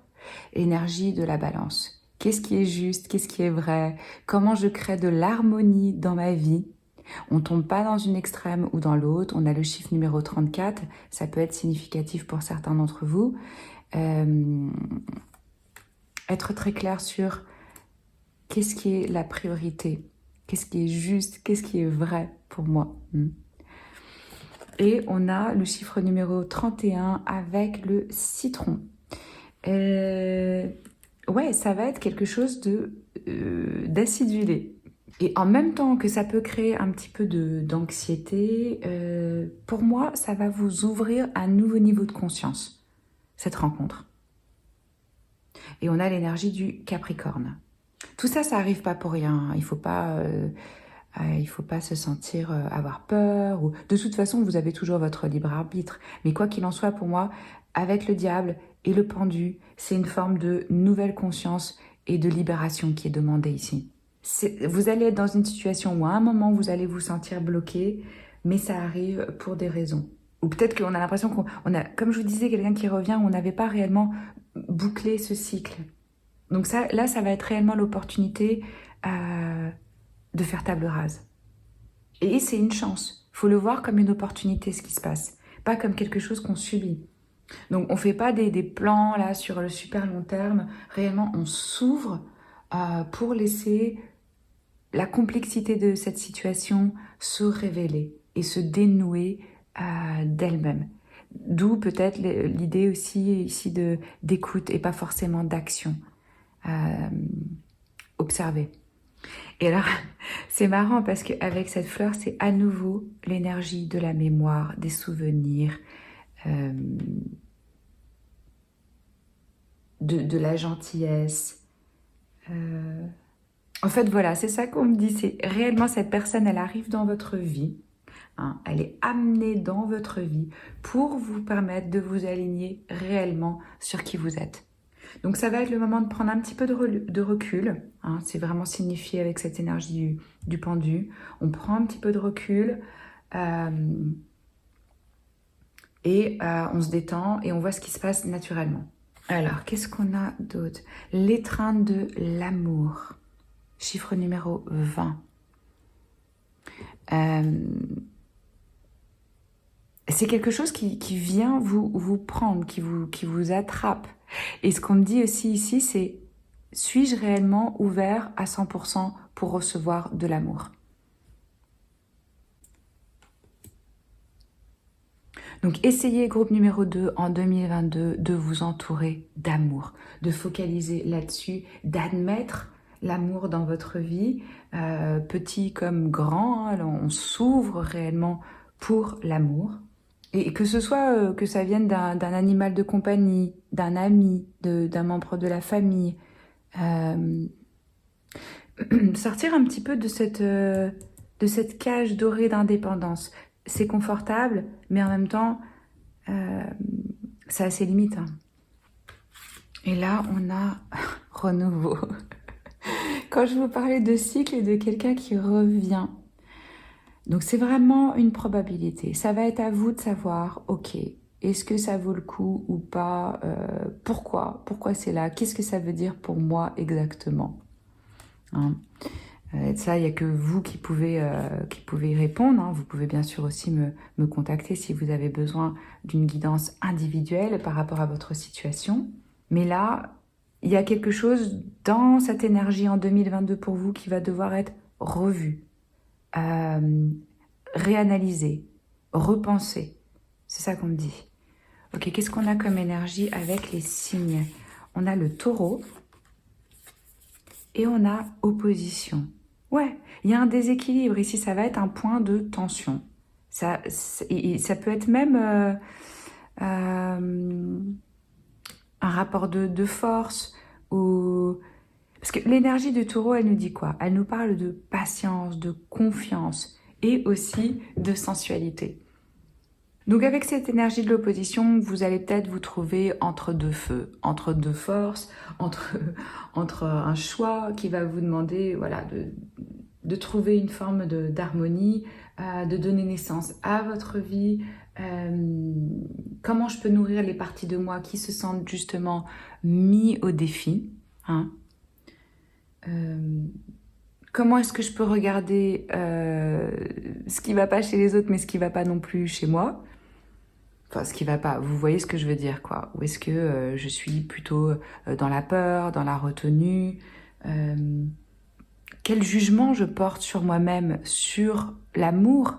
Énergie de la balance. Qu'est-ce qui est juste, qu'est-ce qui est vrai? Comment je crée de l'harmonie dans ma vie? On ne tombe pas dans une extrême ou dans l'autre. On a le chiffre numéro 34. Ça peut être significatif pour certains d'entre vous. Être très clair sur qu'est-ce qui est la priorité, qu'est-ce qui est juste, qu'est-ce qui est vrai pour moi. Et on a le chiffre numéro 31 avec le citron. Ouais, ça va être quelque chose d'acidulé. Et en même temps que ça peut créer un petit peu d'anxiété, pour moi, ça va vous ouvrir un nouveau niveau de conscience, cette rencontre. Et on a l'énergie du Capricorne. Tout ça, ça n'arrive pas pour rien. Il ne faut pas se sentir avoir peur. Ou... De toute façon, vous avez toujours votre libre arbitre. Mais quoi qu'il en soit, pour moi, avec le diable et le pendu, c'est une forme de nouvelle conscience et de libération qui est demandée ici. Vous allez être dans une situation où à un moment, vous allez vous sentir bloqué, mais ça arrive pour des raisons. Ou peut-être qu'on a l'impression qu'on a, comme je vous disais, quelqu'un qui revient, on n'avait pas réellement bouclé ce cycle. Donc ça, là, ça va être réellement l'opportunité de faire table rase. Et c'est une chance. Il faut le voir comme une opportunité, ce qui se passe. Pas comme quelque chose qu'on subit. Donc on ne fait pas des plans là sur le super long terme. Réellement, on s'ouvre pour laisser la complexité de cette situation se révéler et se dénouer d'elle-même. D'où peut-être l'idée aussi ici d'écoute et pas forcément d'action. Observer. Et alors, c'est marrant parce qu'avec cette fleur, c'est à nouveau l'énergie de la mémoire, des souvenirs, de la gentillesse. En fait, voilà, c'est ça qu'on me dit. C'est réellement cette personne, elle arrive dans votre vie. Hein, elle est amenée dans votre vie pour vous permettre de vous aligner réellement sur qui vous êtes. Donc ça va être le moment de prendre un petit peu de recul. Hein, c'est vraiment signifié avec cette énergie du pendu. On prend un petit peu de recul et on se détend et on voit ce qui se passe naturellement. Alors, qu'est-ce qu'on a d'autre? L'étreinte de l'amour. Chiffre numéro 20. C'est quelque chose qui vient vous prendre, qui vous attrape. Et ce qu'on me dit aussi ici, c'est « Suis-je réellement ouvert à 100% pour recevoir de l'amour ?» Donc, essayez, groupe numéro 2, en 2022, de vous entourer d'amour, de focaliser là-dessus, d'admettre l'amour dans votre vie, petit comme grand, hein, on s'ouvre réellement pour l'amour. Et que ce soit que ça vienne d'un animal de compagnie, d'un ami, d'un membre de la famille. Sortir un petit peu de cette cage dorée d'indépendance. C'est confortable, mais en même temps, ça a ses limites. Hein. Et là, on a renouveau. Quand je vous parlais de cycle et de quelqu'un qui revient, donc c'est vraiment une probabilité. Ça va être à vous de savoir, ok, est-ce que ça vaut le coup ou pas? Pourquoi? Pourquoi c'est là? Qu'est-ce que ça veut dire pour moi exactement? Hein. Ça, il n'y a que vous qui pouvez y répondre. Hein. Vous pouvez bien sûr aussi me contacter si vous avez besoin d'une guidance individuelle par rapport à votre situation. Mais là, il y a quelque chose dans cette énergie en 2022 pour vous qui va devoir être revu, réanalysé, repensé. C'est ça qu'on me dit. Ok, qu'est-ce qu'on a comme énergie avec les signes? On a le taureau et on a opposition. Ouais, il y a un déséquilibre ici, ça va être un point de tension. Ça peut être même un rapport de force ou... Parce que l'énergie du taureau, elle nous dit quoi? Elle nous parle de patience, de confiance et aussi de sensualité. Donc avec cette énergie de l'opposition, vous allez peut-être vous trouver entre deux feux, entre deux forces, entre un choix qui va vous demander voilà, de trouver une forme d'harmonie, de donner naissance à votre vie. Comment je peux nourrir les parties de moi qui se sentent justement mis au défi, hein. Comment est-ce que je peux regarder ce qui ne va pas chez les autres, mais ce qui ne va pas non plus chez moi? Enfin, ce qui ne va pas, vous voyez ce que je veux dire, quoi. Ou est-ce que je suis plutôt dans la peur, dans la retenue? Quel jugement je porte sur moi-même, sur l'amour,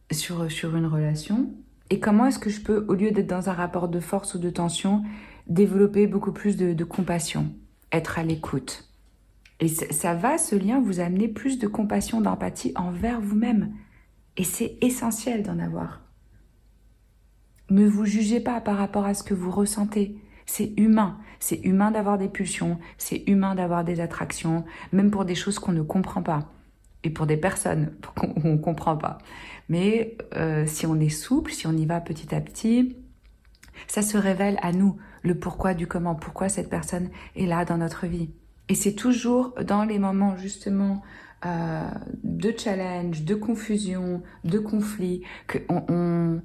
sur une relation? Et comment est-ce que je peux, au lieu d'être dans un rapport de force ou de tension, développer beaucoup plus de compassion, être à l'écoute? Et ça va, ce lien, vous amener plus de compassion, d'empathie envers vous-même. Et c'est essentiel d'en avoir. Ne vous jugez pas par rapport à ce que vous ressentez. C'est humain. C'est humain d'avoir des pulsions. C'est humain d'avoir des attractions, même pour des choses qu'on ne comprend pas. Et pour des personnes qu'on ne comprend pas. Mais si on est souple, si on y va petit à petit, ça se révèle à nous, le pourquoi du comment, pourquoi cette personne est là dans notre vie. Et c'est toujours dans les moments justement de challenge, de confusion, de conflit, qu'on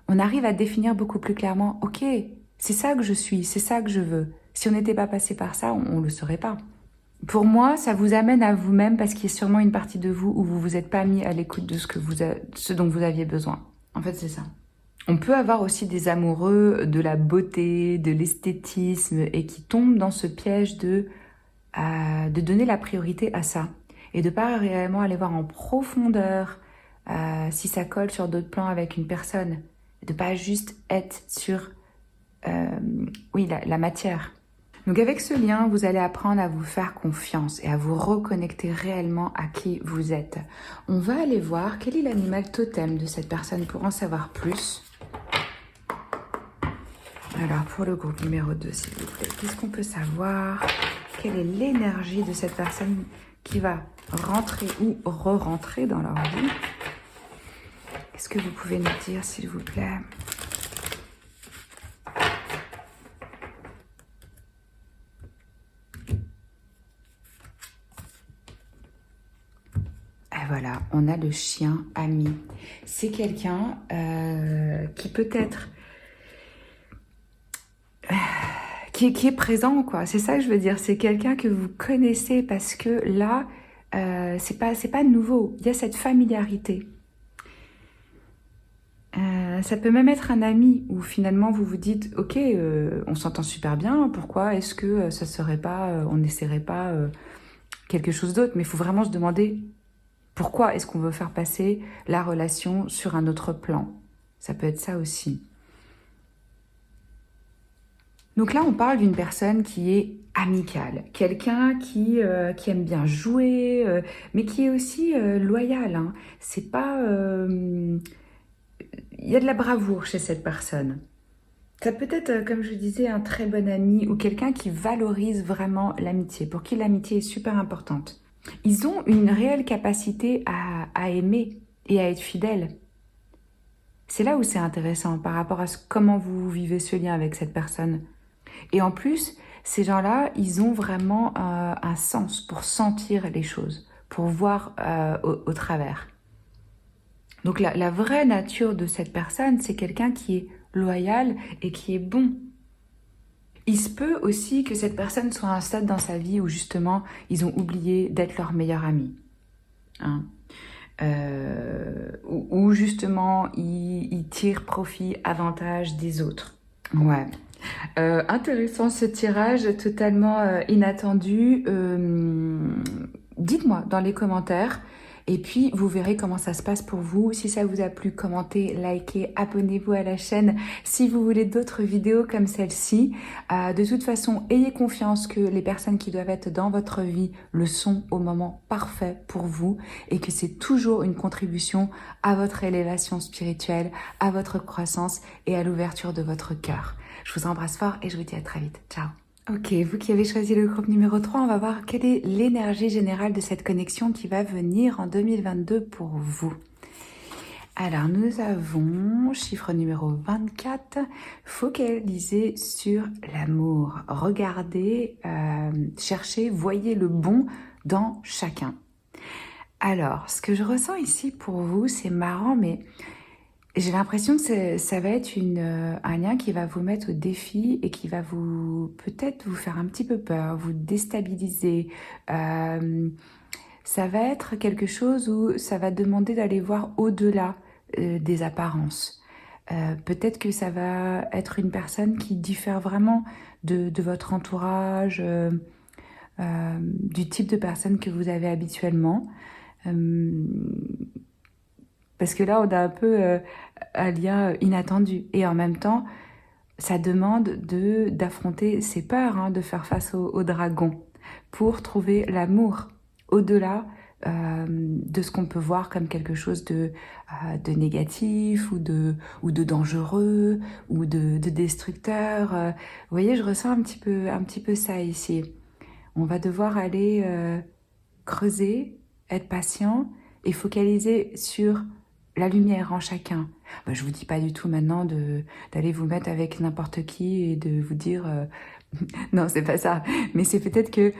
arrive à définir beaucoup plus clairement, ok, c'est ça que je suis, c'est ça que je veux. Si on n'était pas passé par ça, on ne le saurait pas. Pour moi, ça vous amène à vous-même parce qu'il y a sûrement une partie de vous où vous vous êtes pas mis à l'écoute de ce dont vous aviez besoin. En fait, c'est ça. On peut avoir aussi des amoureux de la beauté, de l'esthétisme et qui tombent dans ce piège de donner la priorité à ça et de pas réellement aller voir en profondeur si ça colle sur d'autres plans avec une personne, de pas juste être sur la matière. Donc avec ce lien, vous allez apprendre à vous faire confiance et à vous reconnecter réellement à qui vous êtes. On va aller voir quel est l'animal totem de cette personne pour en savoir plus. Alors pour le groupe numéro 2, s'il vous plaît, qu'est-ce qu'on peut savoir? Quelle est l'énergie de cette personne qui va rentrer ou re-rentrer dans leur vie? Qu'est-ce que vous pouvez nous dire, s'il vous plaît? Et voilà, on a le chien ami. C'est quelqu'un qui peut-être... qui est présent, quoi. C'est ça que je veux dire. C'est quelqu'un que vous connaissez parce que là, c'est pas nouveau. Il y a cette familiarité. Ça peut même être un ami où finalement vous vous dites, ok, on s'entend super bien. Pourquoi est-ce que ça serait pas, on n'essaierait pas quelque chose d'autre? Mais il faut vraiment se demander pourquoi est-ce qu'on veut faire passer la relation sur un autre plan. Ça peut être ça aussi. Donc là, on parle d'une personne qui est amicale, quelqu'un qui aime bien jouer, mais qui est aussi loyal. Hein. C'est pas, il y a de la bravoure chez cette personne. Ça peut être, comme je disais, un très bon ami ou quelqu'un qui valorise vraiment l'amitié, pour qui l'amitié est super importante. Ils ont une réelle capacité à aimer et à être fidèles. C'est là où c'est intéressant par rapport à comment vous vivez ce lien avec cette personne. Et en plus, Ces gens-là, ils ont vraiment un sens pour sentir les choses, pour voir au travers. Donc la vraie nature de cette personne, c'est quelqu'un qui est loyal et qui est bon. Il se peut aussi que cette personne soit à un stade dans sa vie où justement, ils ont oublié d'être leur meilleur ami. Hein. Où justement, ils tirent profit, avantage des autres. Ouais. Intéressant ce tirage totalement inattendu. Dites-moi dans les commentaires et puis vous verrez comment ça se passe pour vous. Si ça vous a plu, commentez, likez, abonnez-vous à la chaîne si vous voulez d'autres vidéos comme celle-ci. De toute façon, ayez confiance que les personnes qui doivent être dans votre vie le sont au moment parfait pour vous et que c'est toujours une contribution à votre élévation spirituelle, à votre croissance et à l'ouverture de votre cœur. Je vous embrasse fort et je vous dis à très vite. Ciao. Ok, vous qui avez choisi le groupe numéro 3, on va voir quelle est l'énergie générale de cette connexion qui va venir en 2022 pour vous. Alors, nous avons chiffre numéro 24, focalisez sur l'amour. Regardez, cherchez, voyez le bon dans chacun. Alors, ce que je ressens ici pour vous, c'est marrant, mais j'ai l'impression que ça va être un lien qui va vous mettre au défi et qui va peut-être vous faire un petit peu peur, vous déstabiliser. Ça va être quelque chose où ça va demander d'aller voir au-delà des apparences. Peut-être que ça va être une personne qui diffère vraiment de votre entourage, du type de personne que vous avez habituellement. Parce que là, on a un peu un lien inattendu. Et en même temps, ça demande d'affronter ses peurs, hein, de faire face au dragon pour trouver l'amour au-delà de ce qu'on peut voir comme quelque chose de négatif ou de dangereux ou de destructeur. Vous voyez, je ressens un petit peu ça ici. On va devoir aller creuser, être patient et focaliser sur la lumière en chacun. Je vous dis pas du tout maintenant d'aller vous mettre avec n'importe qui et de vous dire non, c'est pas ça. Mais c'est peut-être que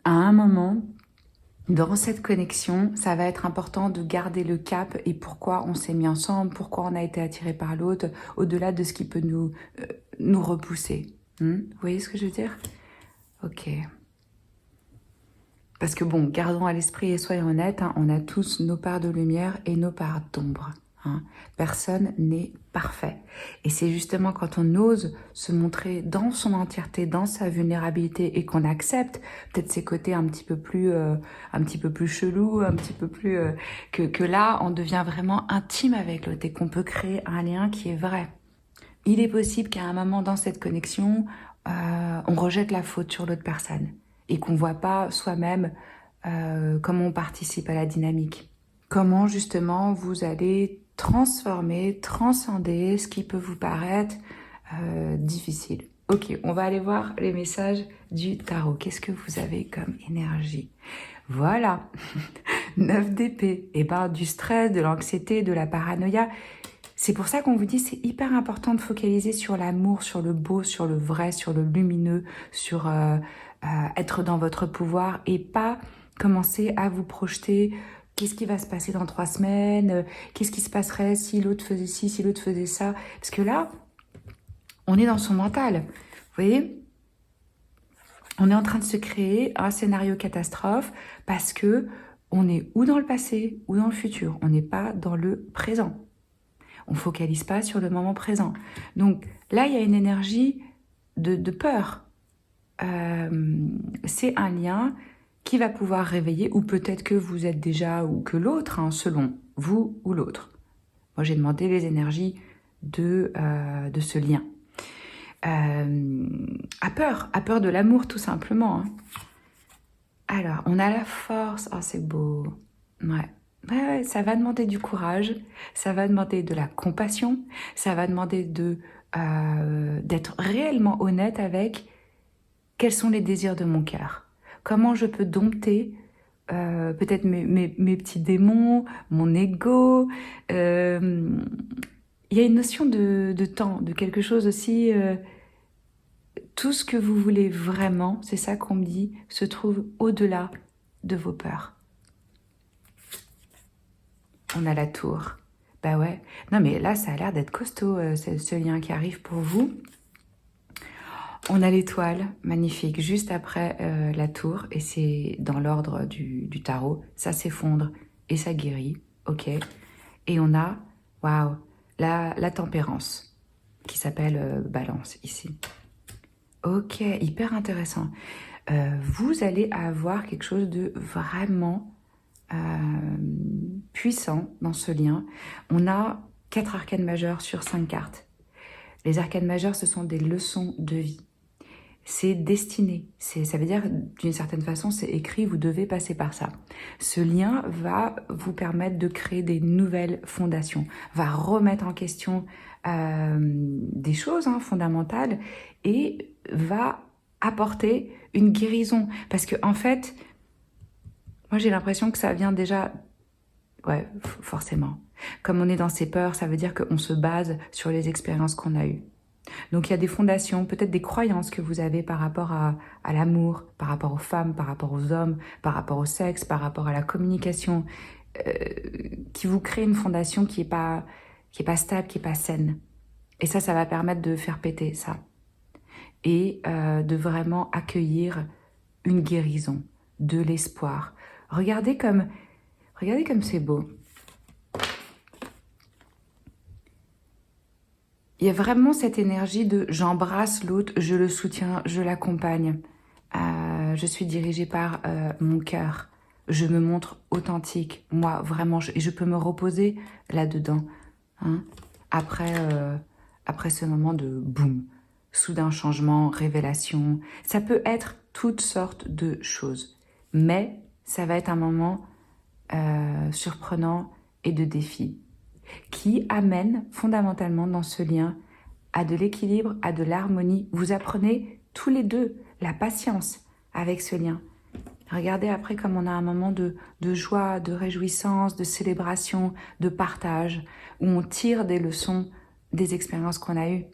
à un moment dans cette connexion, ça va être important de garder le cap et pourquoi on s'est mis ensemble, pourquoi on a été attiré par l'autre, au-delà de ce qui peut nous repousser. Vous voyez ce que je veux dire? Ok. Parce que bon, gardons à l'esprit et soyons honnêtes, hein, on a tous nos parts de lumière et nos parts d'ombre. Hein. Personne n'est parfait. Et c'est justement quand on ose se montrer dans son entièreté, dans sa vulnérabilité et qu'on accepte peut-être ses côtés un petit peu plus chelou, un petit peu plus que là, on devient vraiment intime avec l'autre et qu'on peut créer un lien qui est vrai. Il est possible qu'à un moment dans cette connexion, on rejette la faute sur l'autre personne et qu'on ne voit pas soi-même comment on participe à la dynamique. Comment justement vous allez transformer, transcender ce qui peut vous paraître difficile. Ok, on va aller voir les messages du tarot. Qu'est-ce que vous avez comme énergie? Voilà, 9 d'épée. Et ben, du stress, de l'anxiété, de la paranoïa. C'est pour ça qu'on vous dit c'est hyper important de focaliser sur l'amour, sur le beau, sur le vrai, sur le lumineux, sur être dans votre pouvoir et pas commencer à vous projeter qu'est-ce qui va se passer dans 3 semaines, qu'est-ce qui se passerait si l'autre faisait ci, si l'autre faisait ça. Parce que là, on est dans son mental. Vous voyez ? On est en train de se créer un scénario catastrophe parce que on est ou dans le passé ou dans le futur. On n'est pas dans le présent. On ne focalise pas sur le moment présent. Donc là, il y a une énergie de peur. C'est un lien qui va pouvoir réveiller, ou peut-être que vous êtes déjà, ou que l'autre, hein, selon vous ou l'autre. Moi, j'ai demandé les énergies de ce lien. À peur de l'amour, tout simplement. Hein. Alors, on a la force. Oh, c'est beau. Ouais, ça va demander du courage, ça va demander de la compassion, ça va demander d'être réellement honnête avec quels sont les désirs de mon cœur. Comment je peux dompter peut-être mes petits démons, mon ego. Il y a une notion de temps, de quelque chose aussi tout ce que vous voulez vraiment, c'est ça qu'on me dit, se trouve au-delà de vos peurs. On a la tour. Bah ouais. Non mais là, ça a l'air d'être costaud, ce lien qui arrive pour vous. On a l'étoile, magnifique, juste après la tour, et c'est dans l'ordre du tarot. Ça s'effondre et ça guérit, ok. Et on a, waouh, la tempérance, qui s'appelle balance, ici. Ok, hyper intéressant. Vous allez avoir quelque chose de vraiment puissant dans ce lien. On a 4 arcanes majeures sur 5 cartes. Les arcanes majeures, ce sont des leçons de vie. C'est destiné. Ça veut dire, d'une certaine façon, c'est écrit, vous devez passer par ça. Ce lien va vous permettre de créer des nouvelles fondations, va remettre en question des choses fondamentales et va apporter une guérison. Parce que en fait, moi j'ai l'impression que ça vient déjà... Ouais, forcément. Comme on est dans ses peurs, ça veut dire qu'on se base sur les expériences qu'on a eues. Donc il y a des fondations, peut-être des croyances que vous avez par rapport à l'amour, par rapport aux femmes, par rapport aux hommes, par rapport au sexe, par rapport à la communication, qui vous créent une fondation qui est pas stable, qui est pas saine. Et ça va permettre de faire péter ça. Et de vraiment accueillir une guérison, de l'espoir. Regardez comme c'est beau. Il y a vraiment cette énergie de j'embrasse l'autre, je le soutiens, je l'accompagne. Je suis dirigée par mon cœur. Je me montre authentique. Moi, vraiment, je peux me reposer là-dedans. Après ce moment de boum, soudain changement, révélation. Ça peut être toutes sortes de choses. Mais ça va être un moment surprenant et de défi, qui amène fondamentalement dans ce lien à de l'équilibre, à de l'harmonie. Vous apprenez tous les deux la patience avec ce lien. Regardez après comme on a un moment de joie, de réjouissance, de célébration, de partage, où on tire des leçons des expériences qu'on a eues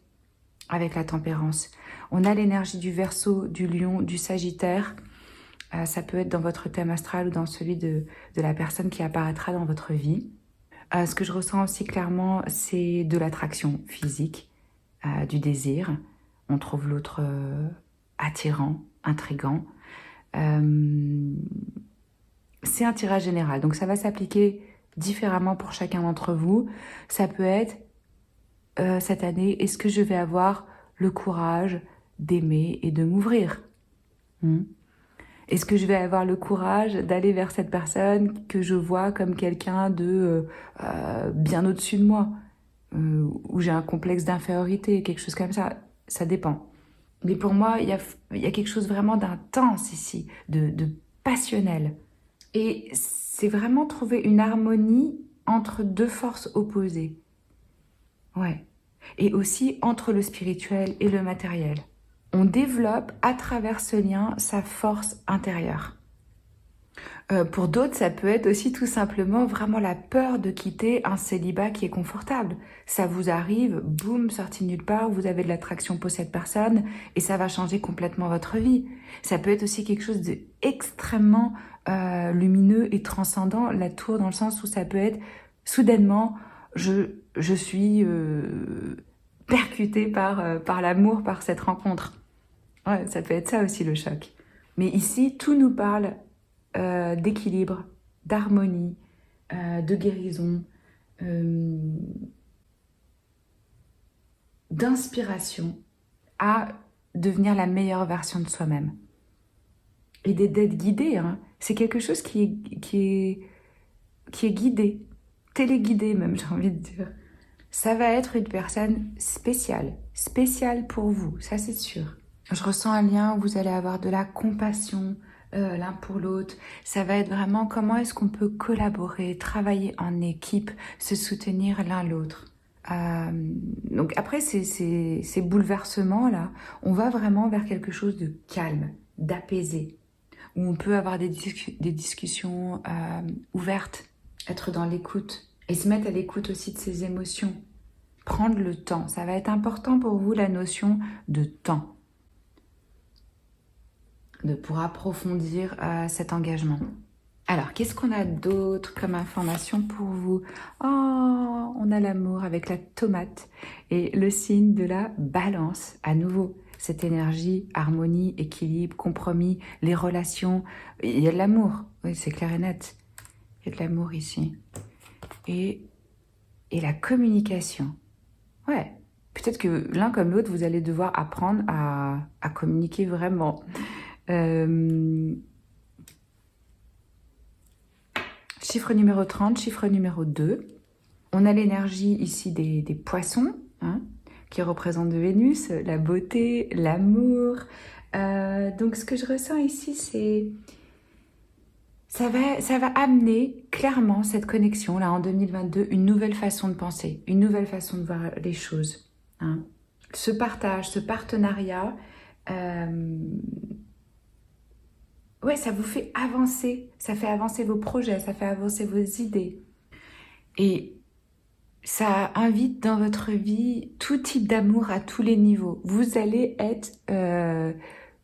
avec la tempérance. On a l'énergie du Verseau, du Lion, du Sagittaire. Ça peut être dans votre thème astral ou dans celui de la personne qui apparaîtra dans votre vie. Ce que je ressens aussi clairement, c'est de l'attraction physique, du désir. On trouve l'autre attirant, intriguant. C'est un tirage général, donc ça va s'appliquer différemment pour chacun d'entre vous. Ça peut être, cette année, est-ce que je vais avoir le courage d'aimer et de m'ouvrir ? Est-ce que je vais avoir le courage d'aller vers cette personne que je vois comme quelqu'un de bien au-dessus de moi, où j'ai un complexe d'infériorité, quelque chose comme ça? Ça dépend. Mais pour moi, il y a quelque chose vraiment d'intense ici, de passionnel. Et c'est vraiment trouver une harmonie entre deux forces opposées. Ouais. Et aussi entre le spirituel et le matériel. On développe à travers ce lien sa force intérieure. Pour d'autres, ça peut être aussi tout simplement vraiment la peur de quitter un célibat qui est confortable. Ça vous arrive, boum, sorti nulle part, vous avez de l'attraction pour cette personne et ça va changer complètement votre vie. Ça peut être aussi quelque chose d'extrêmement lumineux et transcendant, la tour, dans le sens où ça peut être soudainement, je suis percutée par l'amour, par cette rencontre. Ouais, ça peut être ça aussi le choc. Mais ici, tout nous parle d'équilibre, d'harmonie, de guérison, d'inspiration à devenir la meilleure version de soi-même. Et d'être guidé, c'est quelque chose qui est guidé, téléguidé même, j'ai envie de dire. Ça va être une personne spéciale pour vous, ça c'est sûr. Je ressens un lien où vous allez avoir de la compassion l'un pour l'autre. Ça va être vraiment comment est-ce qu'on peut collaborer, travailler en équipe, se soutenir l'un l'autre. Donc après ces bouleversements-là, on va vraiment vers quelque chose de calme, d'apaisé, où on peut avoir des discussions ouvertes, être dans l'écoute et se mettre à l'écoute aussi de ses émotions. Prendre le temps, ça va être important pour vous, la notion de temps. pour approfondir cet engagement. Alors, qu'est-ce qu'on a d'autre comme information pour vous? Oh, on a l'amour avec la tomate et le signe de la balance. À nouveau, cette énergie, harmonie, équilibre, compromis, les relations. Il y a de l'amour, oui, c'est clair et net. Il y a de l'amour ici. Et la communication. Ouais, peut-être que l'un comme l'autre, vous allez devoir apprendre à communiquer vraiment. Chiffre numéro 30, chiffre numéro 2. On a l'énergie ici des poissons, hein, qui représentent de Vénus, la beauté, l'amour. Donc ce que je ressens ici, c'est... Ça va amener clairement cette connexion, là, en 2022, une nouvelle façon de penser, une nouvelle façon de voir les choses. Hein. Ce partage, ce partenariat... ouais, ça vous fait avancer, ça fait avancer vos projets, ça fait avancer vos idées. Et ça invite dans votre vie tout type d'amour à tous les niveaux. Vous allez être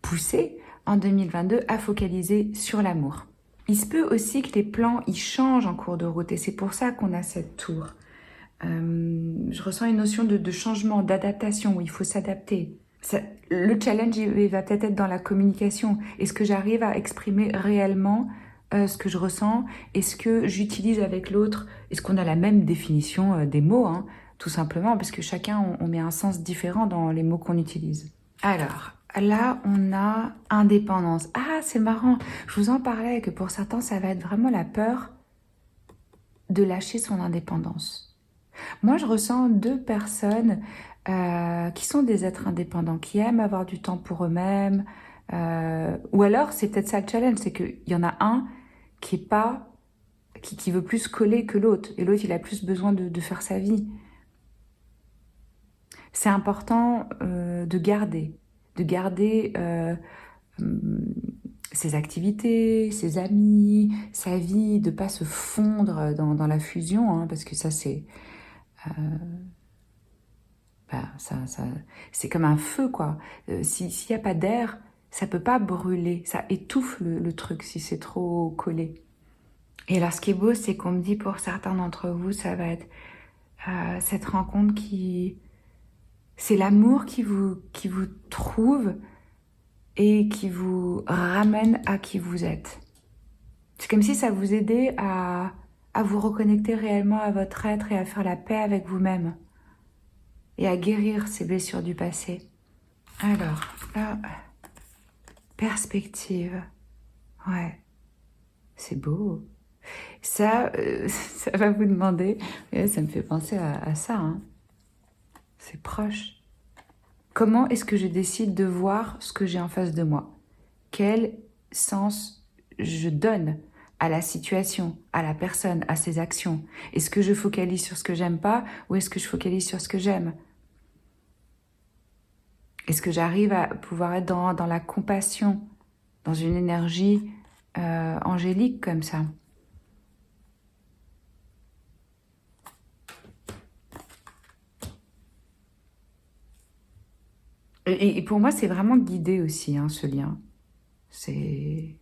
poussé en 2022 à focaliser sur l'amour. Il se peut aussi que les plans ils changent en cours de route et c'est pour ça qu'on a cette tour. Je ressens une notion de changement, d'adaptation où il faut s'adapter. Le challenge, il va peut-être être dans la communication. Est-ce que j'arrive à exprimer réellement ce que je ressens? Est-ce que j'utilise avec l'autre? Est-ce qu'on a la même définition des mots, hein, tout simplement, parce que chacun, on met un sens différent dans les mots qu'on utilise. Alors, là, on a indépendance. Ah, c'est marrant. Je vous en parlais que pour certains, ça va être vraiment la peur de lâcher son indépendance. Moi, je ressens deux personnes qui sont des êtres indépendants, qui aiment avoir du temps pour eux-mêmes. Ou alors, c'est peut-être ça le challenge, c'est qu'il y en a un qui est pas, qui veut plus coller que l'autre, et l'autre, il a plus besoin de faire sa vie. C'est important de garder ses activités, ses amis, sa vie, de pas se fondre dans la fusion, hein, parce que ça, c'est... c'est comme un feu, quoi. S'il n'y a pas d'air, ça peut pas brûler, ça étouffe le truc si c'est trop collé. Et alors, ce qui est beau, c'est qu'on me dit pour certains d'entre vous, ça va être cette rencontre qui... C'est l'amour qui vous trouve et qui vous ramène à qui vous êtes. C'est comme si ça vous aidait à vous reconnecter réellement à votre être et à faire la paix avec vous-même. Et à guérir ces blessures du passé. Alors, là, perspective. Ouais, c'est beau. Ça, ça va vous demander, et ça me fait penser à ça, hein. C'est proche. Comment est-ce que je décide de voir ce que j'ai en face de moi? Quel sens je donne à la situation, à la personne, à ses actions? Est-ce que je focalise sur ce que j'aime pas ou est-ce que je focalise sur ce que j'aime? Est-ce que j'arrive à pouvoir être dans la compassion, dans une énergie angélique comme ça? Et pour moi, c'est vraiment guidé aussi, hein, ce lien. C'est...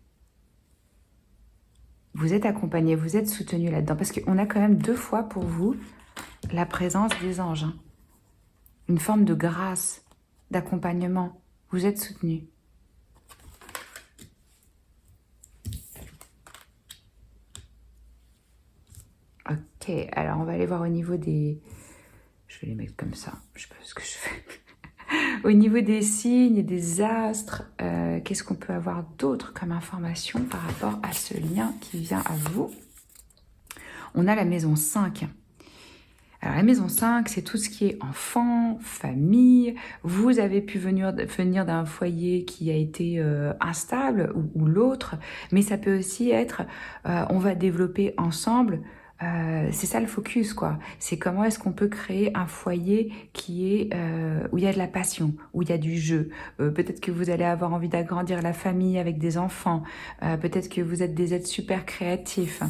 Vous êtes accompagné, vous êtes soutenu là-dedans. Parce qu'on a quand même 2 fois pour vous la présence des anges. Hein. Une forme de grâce, d'accompagnement. Vous êtes soutenu. Ok, alors on va aller voir au niveau des... Je vais les mettre comme ça, je sais pas ce que je fais. Au niveau des signes et des astres, qu'est-ce qu'on peut avoir d'autre comme information par rapport à ce lien qui vient à vous? On a la maison 5. Alors la maison 5, c'est tout ce qui est enfant, famille. Vous avez pu venir d'un foyer qui a été instable ou l'autre, mais ça peut aussi être, on va développer ensemble. C'est ça le focus, quoi. C'est comment est-ce qu'on peut créer un foyer qui est où il y a de la passion, où il y a du jeu. Peut-être que vous allez avoir envie d'agrandir la famille avec des enfants. Peut-être que vous êtes des êtres super créatifs.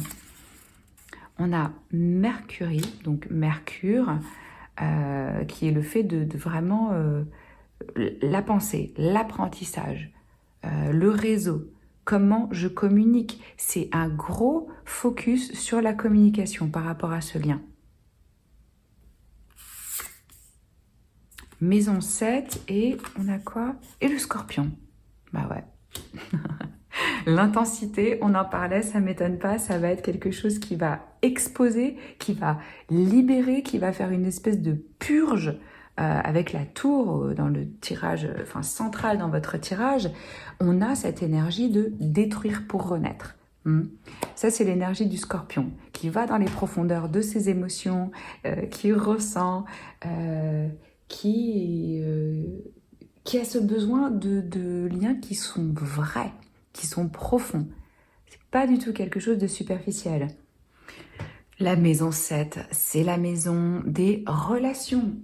On a Mercury, donc Mercure, qui est le fait de vraiment la pensée, l'apprentissage, le réseau, comment je communique. C'est un gros focus sur la communication par rapport à ce lien. Maison 7 et on a quoi? Et le scorpion. Bah ouais. L'intensité, on en parlait, ça ne m'étonne pas, ça va être quelque chose qui va exposer, qui va libérer, qui va faire une espèce de purge avec la tour dans le tirage, enfin central dans votre tirage. On a cette énergie de détruire pour renaître. Ça, c'est l'énergie du scorpion qui va dans les profondeurs de ses émotions, qui ressent, qui a ce besoin de liens qui sont vrais, qui sont profonds. C'est pas du tout quelque chose de superficiel. La maison 7, c'est la maison des relations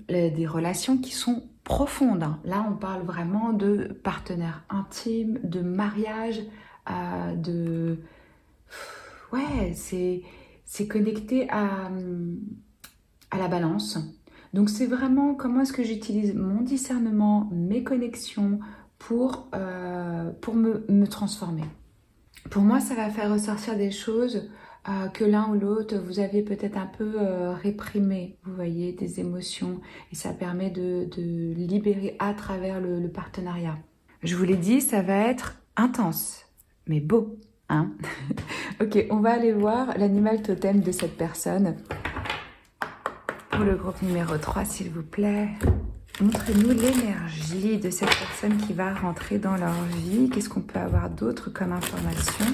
qui sont profondes. Là, on parle vraiment de partenaires intimes, de mariage, Ouais, c'est connecté à la balance. Donc, c'est vraiment comment est-ce que j'utilise mon discernement, mes connexions pour me transformer. Pour moi, ça va faire ressortir des choses que l'un ou l'autre, vous avez peut-être un peu réprimé, vous voyez, des émotions. Et ça permet de libérer à travers le partenariat. Je vous l'ai dit, ça va être intense, mais beau. Hein. Ok, on va aller voir l'animal totem de cette personne. Pour le groupe numéro 3, s'il vous plaît. Montrez-nous l'énergie de cette personne qui va rentrer dans leur vie. Qu'est-ce qu'on peut avoir d'autre comme information?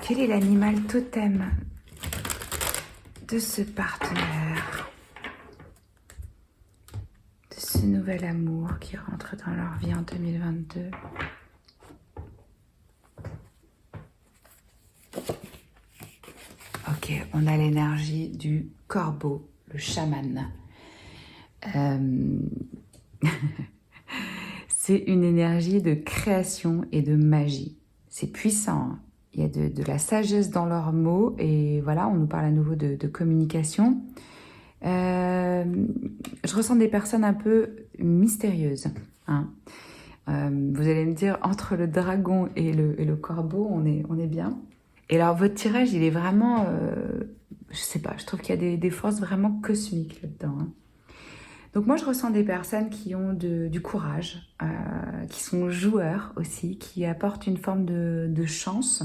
Quel est l'animal totem de ce partenaire? De ce nouvel amour qui rentre dans leur vie en 2022? Ok, on a l'énergie du corbeau, le chaman. C'est une énergie de création et de magie. C'est puissant, hein. Il y a de la sagesse dans leurs mots et voilà, on nous parle à nouveau de communication. Je ressens des personnes un peu mystérieuses. Hein. Vous allez me dire, entre le dragon et le corbeau, on est bien. Et alors, votre tirage, il est vraiment... je sais pas, je trouve qu'il y a des forces vraiment cosmiques là-dedans. Hein. Donc moi, je ressens des personnes qui ont du courage, qui sont joueurs aussi, qui apportent une forme de chance.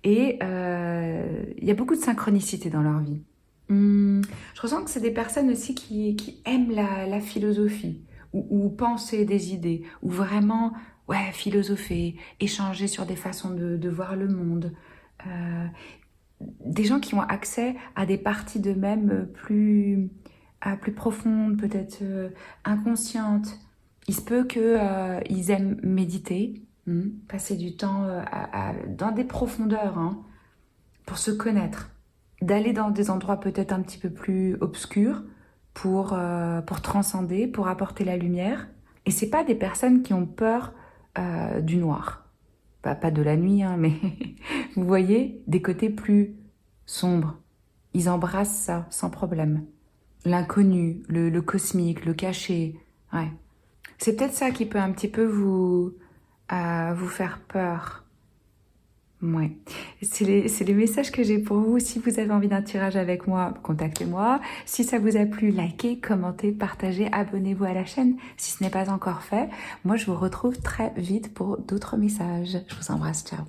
Et il y a beaucoup de synchronicité dans leur vie. Je ressens que c'est des personnes aussi qui aiment la philosophie, ou penser des idées, ou vraiment philosopher, échanger sur des façons de voir le monde. Des gens qui ont accès à des parties d'eux-mêmes plus profondes, peut-être inconscientes. Il se peut qu'ils aiment méditer, passer du temps dans des profondeurs, hein, pour se connaître. D'aller dans des endroits peut-être un petit peu plus obscurs pour transcender, pour apporter la lumière. Et c'est pas des personnes qui ont peur du noir. Pas de la nuit, hein, mais vous voyez, des côtés plus sombres. Ils embrassent ça sans problème. L'inconnu, le cosmique, le caché. Ouais. C'est peut-être ça qui peut un petit peu vous faire peur. Ouais. C'est les messages que j'ai pour vous. Si vous avez envie d'un tirage avec moi, contactez-moi. Si ça vous a plu, likez, commentez, partagez, abonnez-vous à la chaîne si ce n'est pas encore fait. Moi, je vous retrouve très vite pour d'autres messages. Je vous embrasse, ciao.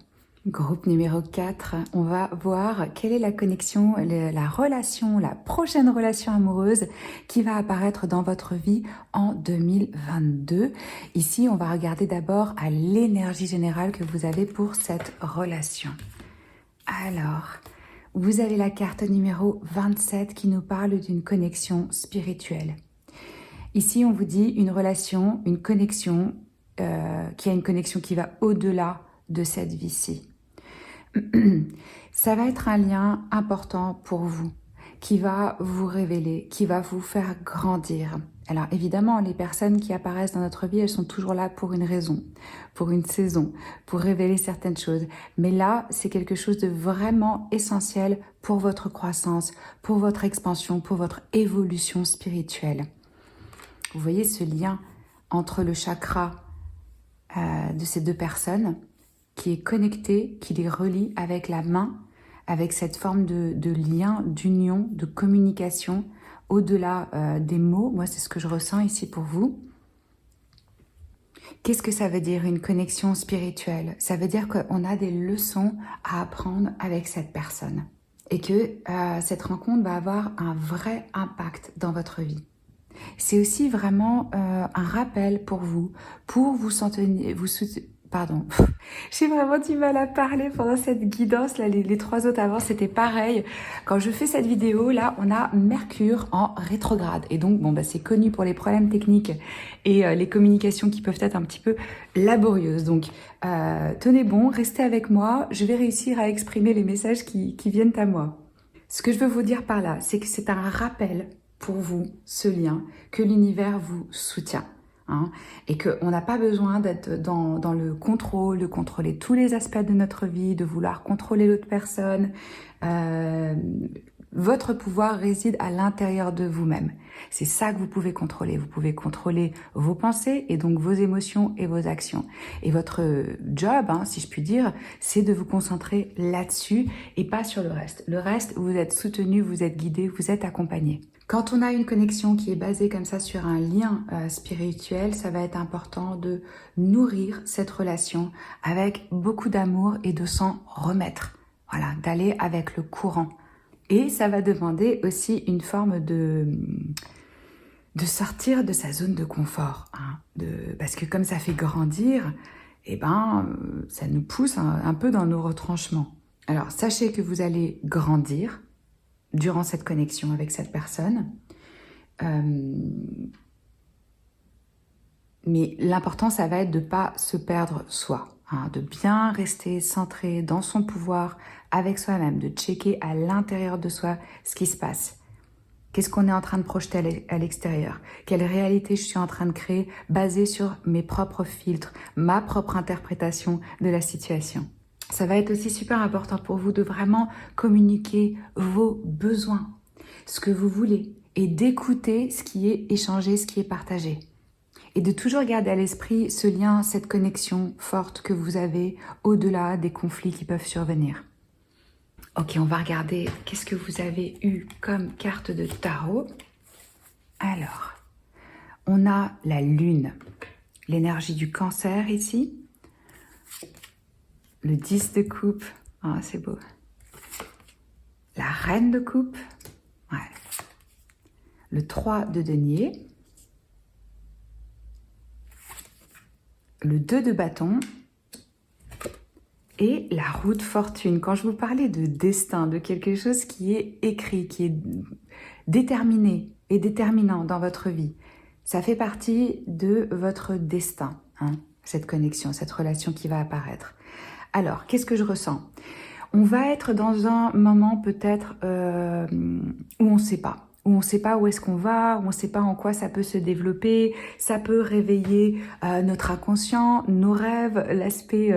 Groupe numéro 4, on va voir quelle est la connexion, la relation, la prochaine relation amoureuse qui va apparaître dans votre vie en 2022. Ici, on va regarder d'abord à l'énergie générale que vous avez pour cette relation. Alors, vous avez la carte numéro 27 qui nous parle d'une connexion spirituelle. Ici, on vous dit une relation, une connexion, qui a une connexion qui va au-delà de cette vie-ci. Ça va être un lien important pour vous, qui va vous révéler, qui va vous faire grandir. Alors évidemment, les personnes qui apparaissent dans notre vie, elles sont toujours là pour une raison, pour une saison, pour révéler certaines choses. Mais là, c'est quelque chose de vraiment essentiel pour votre croissance, pour votre expansion, pour votre évolution spirituelle. Vous voyez ce lien entre le chakra de ces deux personnes qui est connecté, qui les relie avec la main, avec cette forme de lien, d'union, de communication au-delà des mots. Moi, c'est ce que je ressens ici pour vous. Qu'est-ce que ça veut dire une connexion spirituelle? Ça veut dire qu'on a des leçons à apprendre avec cette personne et que cette rencontre va avoir un vrai impact dans votre vie. C'est aussi vraiment un rappel pour vous soutenir, pardon, j'ai vraiment du mal à parler pendant cette guidance, là, les 3 autres avant, c'était pareil. Quand je fais cette vidéo, là, on a Mercure en rétrograde. Et donc, bon, bah, c'est connu pour les problèmes techniques et les communications qui peuvent être un petit peu laborieuses. Donc, tenez bon, restez avec moi, je vais réussir à exprimer les messages qui viennent à moi. Ce que je veux vous dire par là, c'est que c'est un rappel pour vous, ce lien, que l'univers vous soutient. Hein, et qu'on n'a pas besoin d'être dans le contrôle, de contrôler tous les aspects de notre vie, de vouloir contrôler l'autre personne. Votre pouvoir réside à l'intérieur de vous-même. C'est ça que vous pouvez contrôler. Vous pouvez contrôler vos pensées et donc vos émotions et vos actions. Et votre job, hein, si je puis dire, c'est de vous concentrer là-dessus et pas sur le reste. Le reste, vous êtes soutenu, vous êtes guidé, vous êtes accompagné. Quand on a une connexion qui est basée comme ça sur un lien spirituel, ça va être important de nourrir cette relation avec beaucoup d'amour et de s'en remettre. Voilà, d'aller avec le courant. Et ça va demander aussi une forme de sortir de sa zone de confort. Hein, parce que comme ça fait grandir, eh ben, ça nous pousse un peu dans nos retranchements. Alors, sachez que vous allez grandir durant cette connexion avec cette personne. Mais l'important, ça va être de ne pas se perdre soi, hein, de bien rester centré dans son pouvoir avec soi-même, de checker à l'intérieur de soi ce qui se passe. Qu'est-ce qu'on est en train de projeter à l'extérieur? Quelle réalité je suis en train de créer basée sur mes propres filtres, ma propre interprétation de la situation? Ça va être aussi super important pour vous de vraiment communiquer vos besoins, ce que vous voulez, et d'écouter ce qui est échangé, ce qui est partagé. Et de toujours garder à l'esprit ce lien, cette connexion forte que vous avez au-delà des conflits qui peuvent survenir. Ok, on va regarder qu'est-ce que vous avez eu comme carte de tarot. Alors, on a la lune, l'énergie du cancer ici. Le 10 de coupe, oh, c'est beau. La reine de coupe, ouais. Le 3 de denier. Le 2 de bâton. Et la roue de fortune. Quand je vous parlais de destin, de quelque chose qui est écrit, qui est déterminé et déterminant dans votre vie, ça fait partie de votre destin, hein, cette connexion, cette relation qui va apparaître. Alors, qu'est-ce que je ressens? On va être dans un moment peut-être où on ne sait pas. Où on ne sait pas où est-ce qu'on va, où on ne sait pas en quoi ça peut se développer. Ça peut réveiller notre inconscient, nos rêves, l'aspect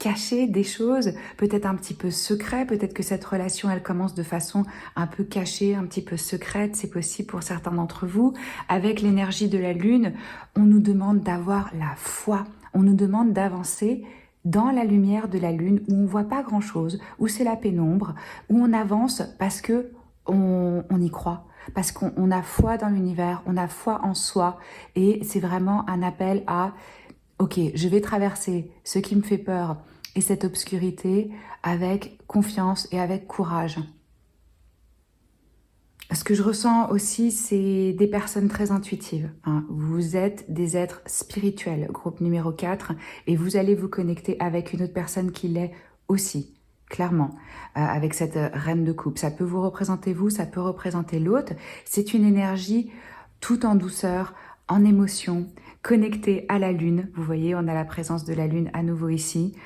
caché des choses, peut-être un petit peu secret. Peut-être que cette relation, elle commence de façon un peu cachée, un petit peu secrète. C'est possible pour certains d'entre vous. Avec l'énergie de la lune, on nous demande d'avoir la foi. On nous demande d'avancer dans la lumière de la lune où on voit pas grand-chose, où c'est la pénombre, où on avance parce que on y croit, parce qu'on a foi dans l'univers, on a foi en soi et c'est vraiment un appel à ok, je vais traverser ce qui me fait peur et cette obscurité avec confiance et avec courage. Ce que je ressens aussi, c'est des personnes très intuitives. Hein. Vous êtes des êtres spirituels, groupe numéro 4, et vous allez vous connecter avec une autre personne qui l'est aussi, clairement, avec cette reine de coupe. Ça peut vous représenter vous, ça peut représenter l'autre. C'est une énergie tout en douceur, en émotion, connectée à la lune. Vous voyez, on a la présence de la lune à nouveau ici.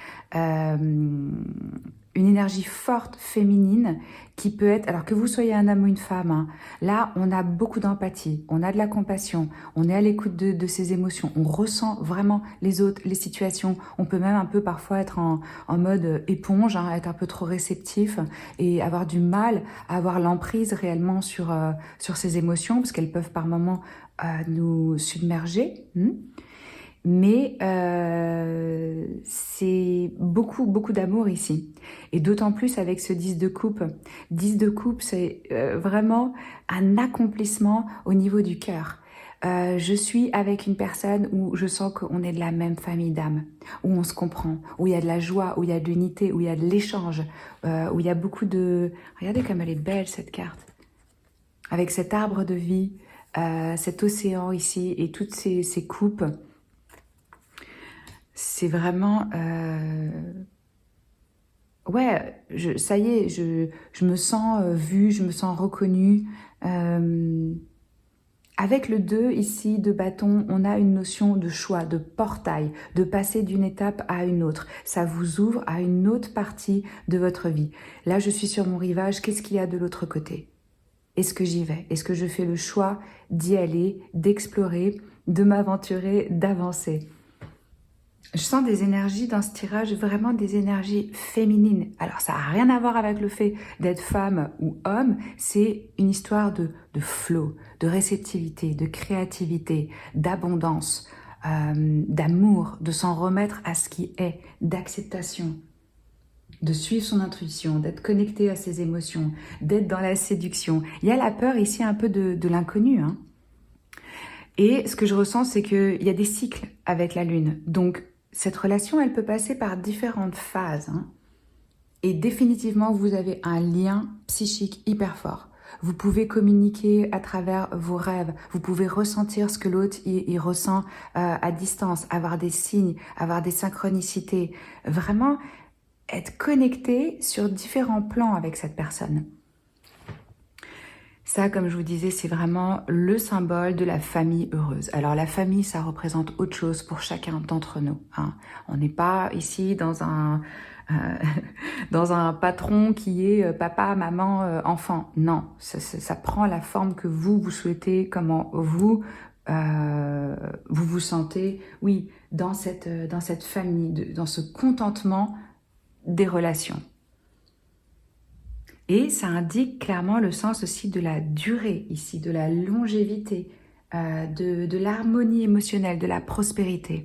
Une énergie forte, féminine, qui peut être, alors que vous soyez un homme ou une femme, hein, là, on a beaucoup d'empathie, on a de la compassion, on est à l'écoute de ses émotions, on ressent vraiment les autres, les situations. On peut même un peu parfois être en mode éponge, hein, être un peu trop réceptif et avoir du mal à avoir l'emprise réellement sur ces émotions, parce qu'elles peuvent par moments nous submerger. Mais c'est beaucoup, beaucoup d'amour ici. Et d'autant plus avec ce 10 de coupe. 10 de coupe, c'est vraiment un accomplissement au niveau du cœur. Je suis avec une personne où je sens qu'on est de la même famille d'âme, où on se comprend, où il y a de la joie, où il y a de l'unité, où il y a de l'échange, où il y a beaucoup de... Regardez comme elle est belle cette carte. Avec cet arbre de vie, cet océan ici et toutes ces coupes. C'est vraiment... Ouais, ça y est, je me sens vue, je me sens reconnue. Avec le 2 ici de bâton, on a une notion de choix, de portail, de passer d'une étape à une autre. Ça vous ouvre à une autre partie de votre vie. Là, je suis sur mon rivage, qu'est-ce qu'il y a de l'autre côté? Est-ce que j'y vais? Est-ce que je fais le choix d'y aller, d'explorer, de m'aventurer, d'avancer? Je sens des énergies dans ce tirage, vraiment des énergies féminines. Alors ça n'a rien à voir avec le fait d'être femme ou homme, c'est une histoire de flow, de réceptivité, de créativité, d'abondance, d'amour, de s'en remettre à ce qui est, d'acceptation, de suivre son intuition, d'être connecté à ses émotions, d'être dans la séduction. Il y a la peur ici un peu de l'inconnu, hein. Et ce que je ressens, c'est qu'il y a des cycles avec la Lune. Donc, cette relation, elle peut passer par différentes phases, hein. Et définitivement, vous avez un lien psychique hyper fort. Vous pouvez communiquer à travers vos rêves. Vous pouvez ressentir ce que l'autre il ressent à distance, avoir des signes, avoir des synchronicités. Vraiment être connecté sur différents plans avec cette personne. Ça, comme je vous disais, c'est vraiment le symbole de la famille heureuse. Alors la famille, ça représente autre chose pour chacun d'entre nous, hein. On n'est pas ici dans un, dans un patron qui est papa, maman, enfant. Non, ça prend la forme que vous souhaitez, comment vous vous sentez, oui, dans cette famille, dans ce contentement des relations. Et ça indique clairement le sens aussi de la durée ici, de la longévité, de l'harmonie émotionnelle, de la prospérité.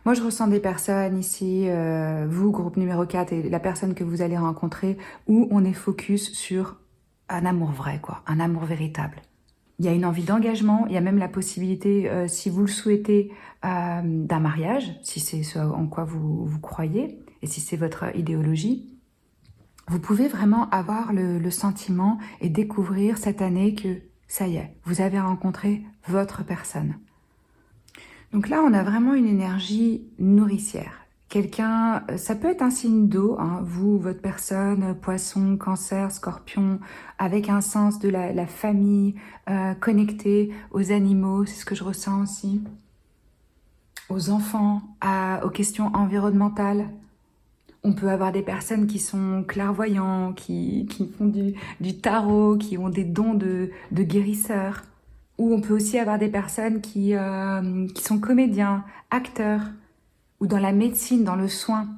Moi, je ressens des personnes ici, vous, groupe numéro 4, et la personne que vous allez rencontrer, où on est focus sur un amour vrai, quoi, un amour véritable. Il y a une envie d'engagement, il y a même la possibilité, si vous le souhaitez, d'un mariage, si c'est ce en quoi vous croyez, et si c'est votre idéologie. Vous pouvez vraiment avoir le sentiment et découvrir cette année que ça y est, vous avez rencontré votre personne. Donc là, on a vraiment une énergie nourricière. Quelqu'un, ça peut être un signe d'eau, hein, vous, votre personne, poisson, cancer, scorpion, avec un sens de la famille, connecté aux animaux, c'est ce que je ressens aussi, aux enfants, aux questions environnementales. On peut avoir des personnes qui sont clairvoyants, qui font du tarot, qui ont des dons de guérisseurs. Ou on peut aussi avoir des personnes qui sont comédiens, acteurs, ou dans la médecine, dans le soin.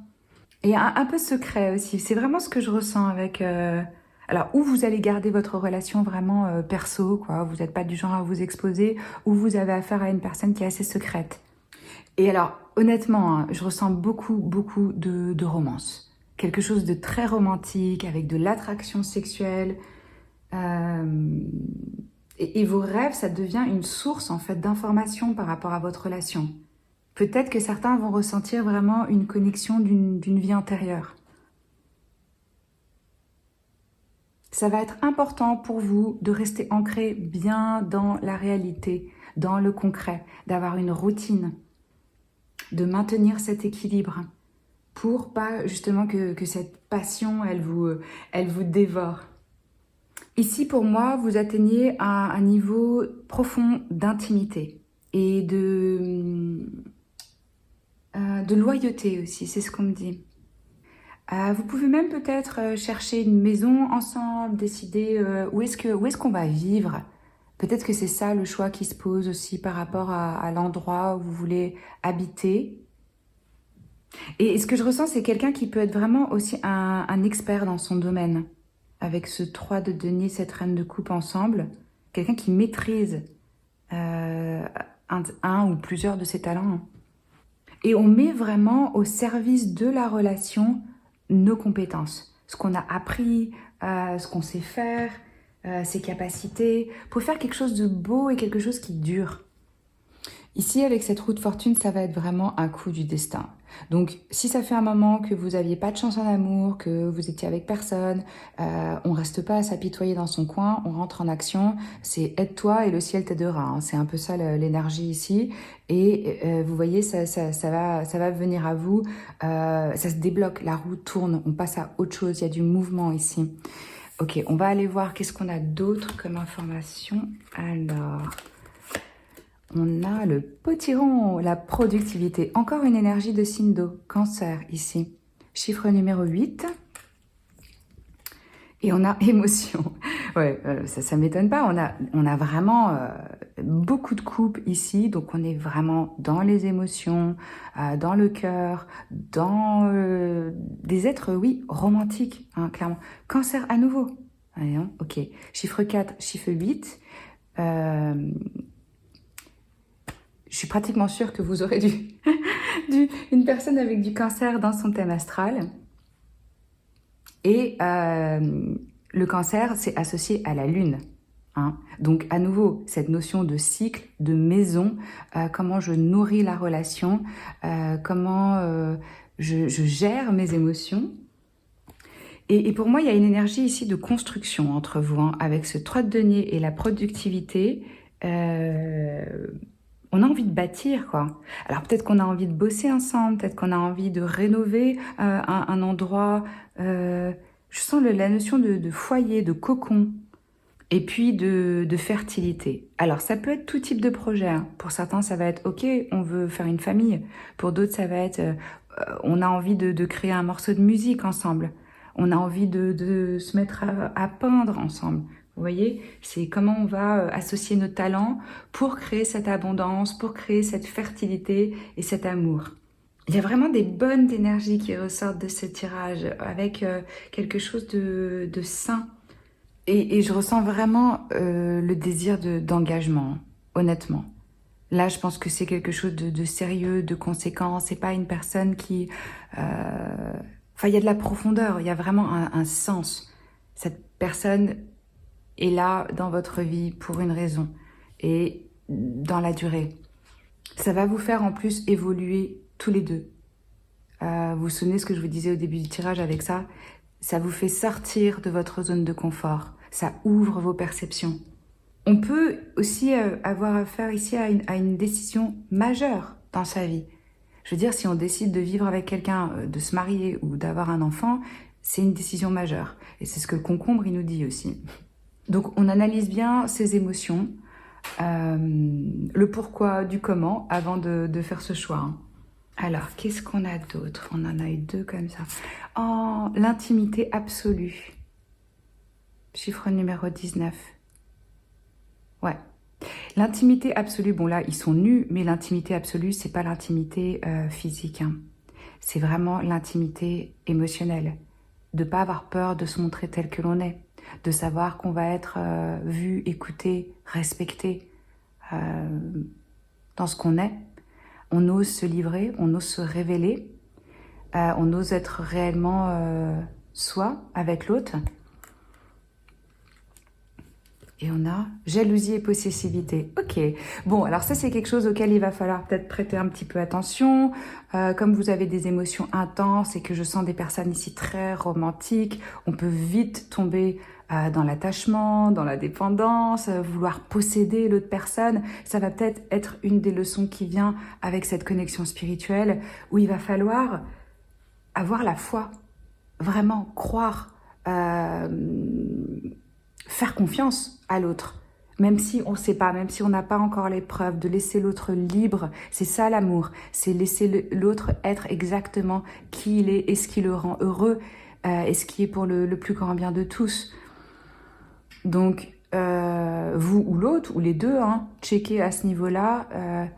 Et un peu secret aussi. C'est vraiment ce que je ressens avec... Alors, ou vous allez garder votre relation vraiment perso, quoi. Vous n'êtes pas du genre à vous exposer, ou vous avez affaire à une personne qui est assez secrète. Et alors, honnêtement, hein, je ressens beaucoup, beaucoup de romance. Quelque chose de très romantique, avec de l'attraction sexuelle. Et vos rêves, ça devient une source, en fait, d'information par rapport à votre relation. Peut-être que certains vont ressentir vraiment une connexion d'une vie antérieure. Ça va être important pour vous de rester ancré bien dans la réalité, dans le concret, d'avoir une routine, de maintenir cet équilibre pour pas justement que cette passion, elle vous dévore. Ici, pour moi, vous atteignez un niveau profond d'intimité et de loyauté aussi, c'est ce qu'on me dit. Vous pouvez même peut-être chercher une maison ensemble, décider où est-ce qu'on va vivre. Peut-être que c'est ça le choix qui se pose aussi par rapport à l'endroit où vous voulez habiter. Et ce que je ressens, c'est quelqu'un qui peut être vraiment aussi un expert dans son domaine. Avec ce 3 de denier, cette reine de coupe ensemble. Quelqu'un qui maîtrise un ou plusieurs de ses talents. Hein. Et on met vraiment au service de la relation nos compétences, ce qu'on a appris, ce qu'on sait faire, ses capacités, pour faire quelque chose de beau et quelque chose qui dure. Ici, avec cette roue de fortune, ça va être vraiment un coup du destin. Donc, si ça fait un moment que vous n'aviez pas de chance en amour, que vous étiez avec personne, on reste pas à s'apitoyer dans son coin, on rentre en action. C'est aide-toi et le ciel t'aidera. Hein. C'est un peu ça l'énergie ici. Et vous voyez, ça va venir à vous. Ça se débloque, la roue tourne, on passe à autre chose. Il y a du mouvement ici. Ok, on va aller voir qu'est-ce qu'on a d'autre comme information. Alors... On a le potiron, la productivité. Encore une énergie de signe d'eau, cancer ici. Chiffre numéro 8. Et on a émotion. Ouais, ça m'étonne pas. On a vraiment beaucoup de coupes ici. Donc on est vraiment dans les émotions, dans le cœur, dans des êtres, oui, romantiques, hein, clairement. Cancer à nouveau. Voyons, ok. Chiffre 4, chiffre 8. Je suis pratiquement sûre que vous aurez une personne avec du cancer dans son thème astral. Et le cancer, c'est associé à la lune. Hein. Donc, à nouveau, cette notion de cycle, de maison, comment je nourris la relation, comment je gère mes émotions. Et pour moi, il y a une énergie ici de construction entre vous, hein, avec ce 3 de denier et la productivité. On a envie de bâtir, quoi. Alors peut-être qu'on a envie de bosser ensemble, peut-être qu'on a envie de rénover un endroit. Je sens la notion de foyer, de cocon, et puis de fertilité. Alors ça peut être tout type de projet. Hein. Pour certains, ça va être « Ok, on veut faire une famille ». Pour d'autres, ça va être on a envie de créer un morceau de musique ensemble. On a envie de se mettre à peindre ensemble. Vous voyez, c'est comment on va associer nos talents pour créer cette abondance, pour créer cette fertilité et cet amour. Il y a vraiment des bonnes énergies qui ressortent de ce tirage avec quelque chose de sain. Et je ressens vraiment le désir d'engagement, honnêtement. Là, je pense que c'est quelque chose de sérieux, de conséquent. C'est pas une personne qui... Enfin, il y a de la profondeur, il y a vraiment un sens. Cette personne est là dans votre vie pour une raison et dans la durée. Ça va vous faire en plus évoluer tous les deux. Vous vous souvenez ce que je vous disais au début du tirage avec ça? Ça vous fait sortir de votre zone de confort. Ça ouvre vos perceptions. On peut aussi avoir affaire ici à une décision majeure dans sa vie. Je veux dire, si on décide de vivre avec quelqu'un, de se marier ou d'avoir un enfant, c'est une décision majeure. Et c'est ce que le concombre, il nous dit aussi. Donc, on analyse bien ses émotions, le pourquoi du comment, avant de faire ce choix. Hein. Alors, qu'est-ce qu'on a d'autre? On en a eu 2 comme ça. Oh, l'intimité absolue. Chiffre numéro 19. Ouais. L'intimité absolue, bon là, ils sont nus, mais l'intimité absolue, c'est pas l'intimité physique. Hein. C'est vraiment l'intimité émotionnelle. De pas avoir peur de se montrer tel que l'on est. De savoir qu'on va être vu, écouté, respecté dans ce qu'on est. On ose se livrer, on ose se révéler, on ose être réellement soi avec l'autre. Et on a jalousie et possessivité. Ok, bon, alors ça c'est quelque chose auquel il va falloir peut-être prêter un petit peu attention. Comme vous avez des émotions intenses et que je sens des personnes ici très romantiques, on peut vite tomber dans l'attachement, dans la dépendance, vouloir posséder l'autre personne. Ça va peut-être être une des leçons qui vient avec cette connexion spirituelle où il va falloir avoir la foi, vraiment croire, faire confiance à l'autre, même si on ne sait pas, même si on n'a pas encore les preuves, de laisser l'autre libre. C'est ça l'amour, c'est laisser l'autre être exactement qui il est et ce qui le rend heureux et ce qui est pour le plus grand bien de tous. Donc, vous ou l'autre, ou les deux, hein, checkez à ce niveau-là.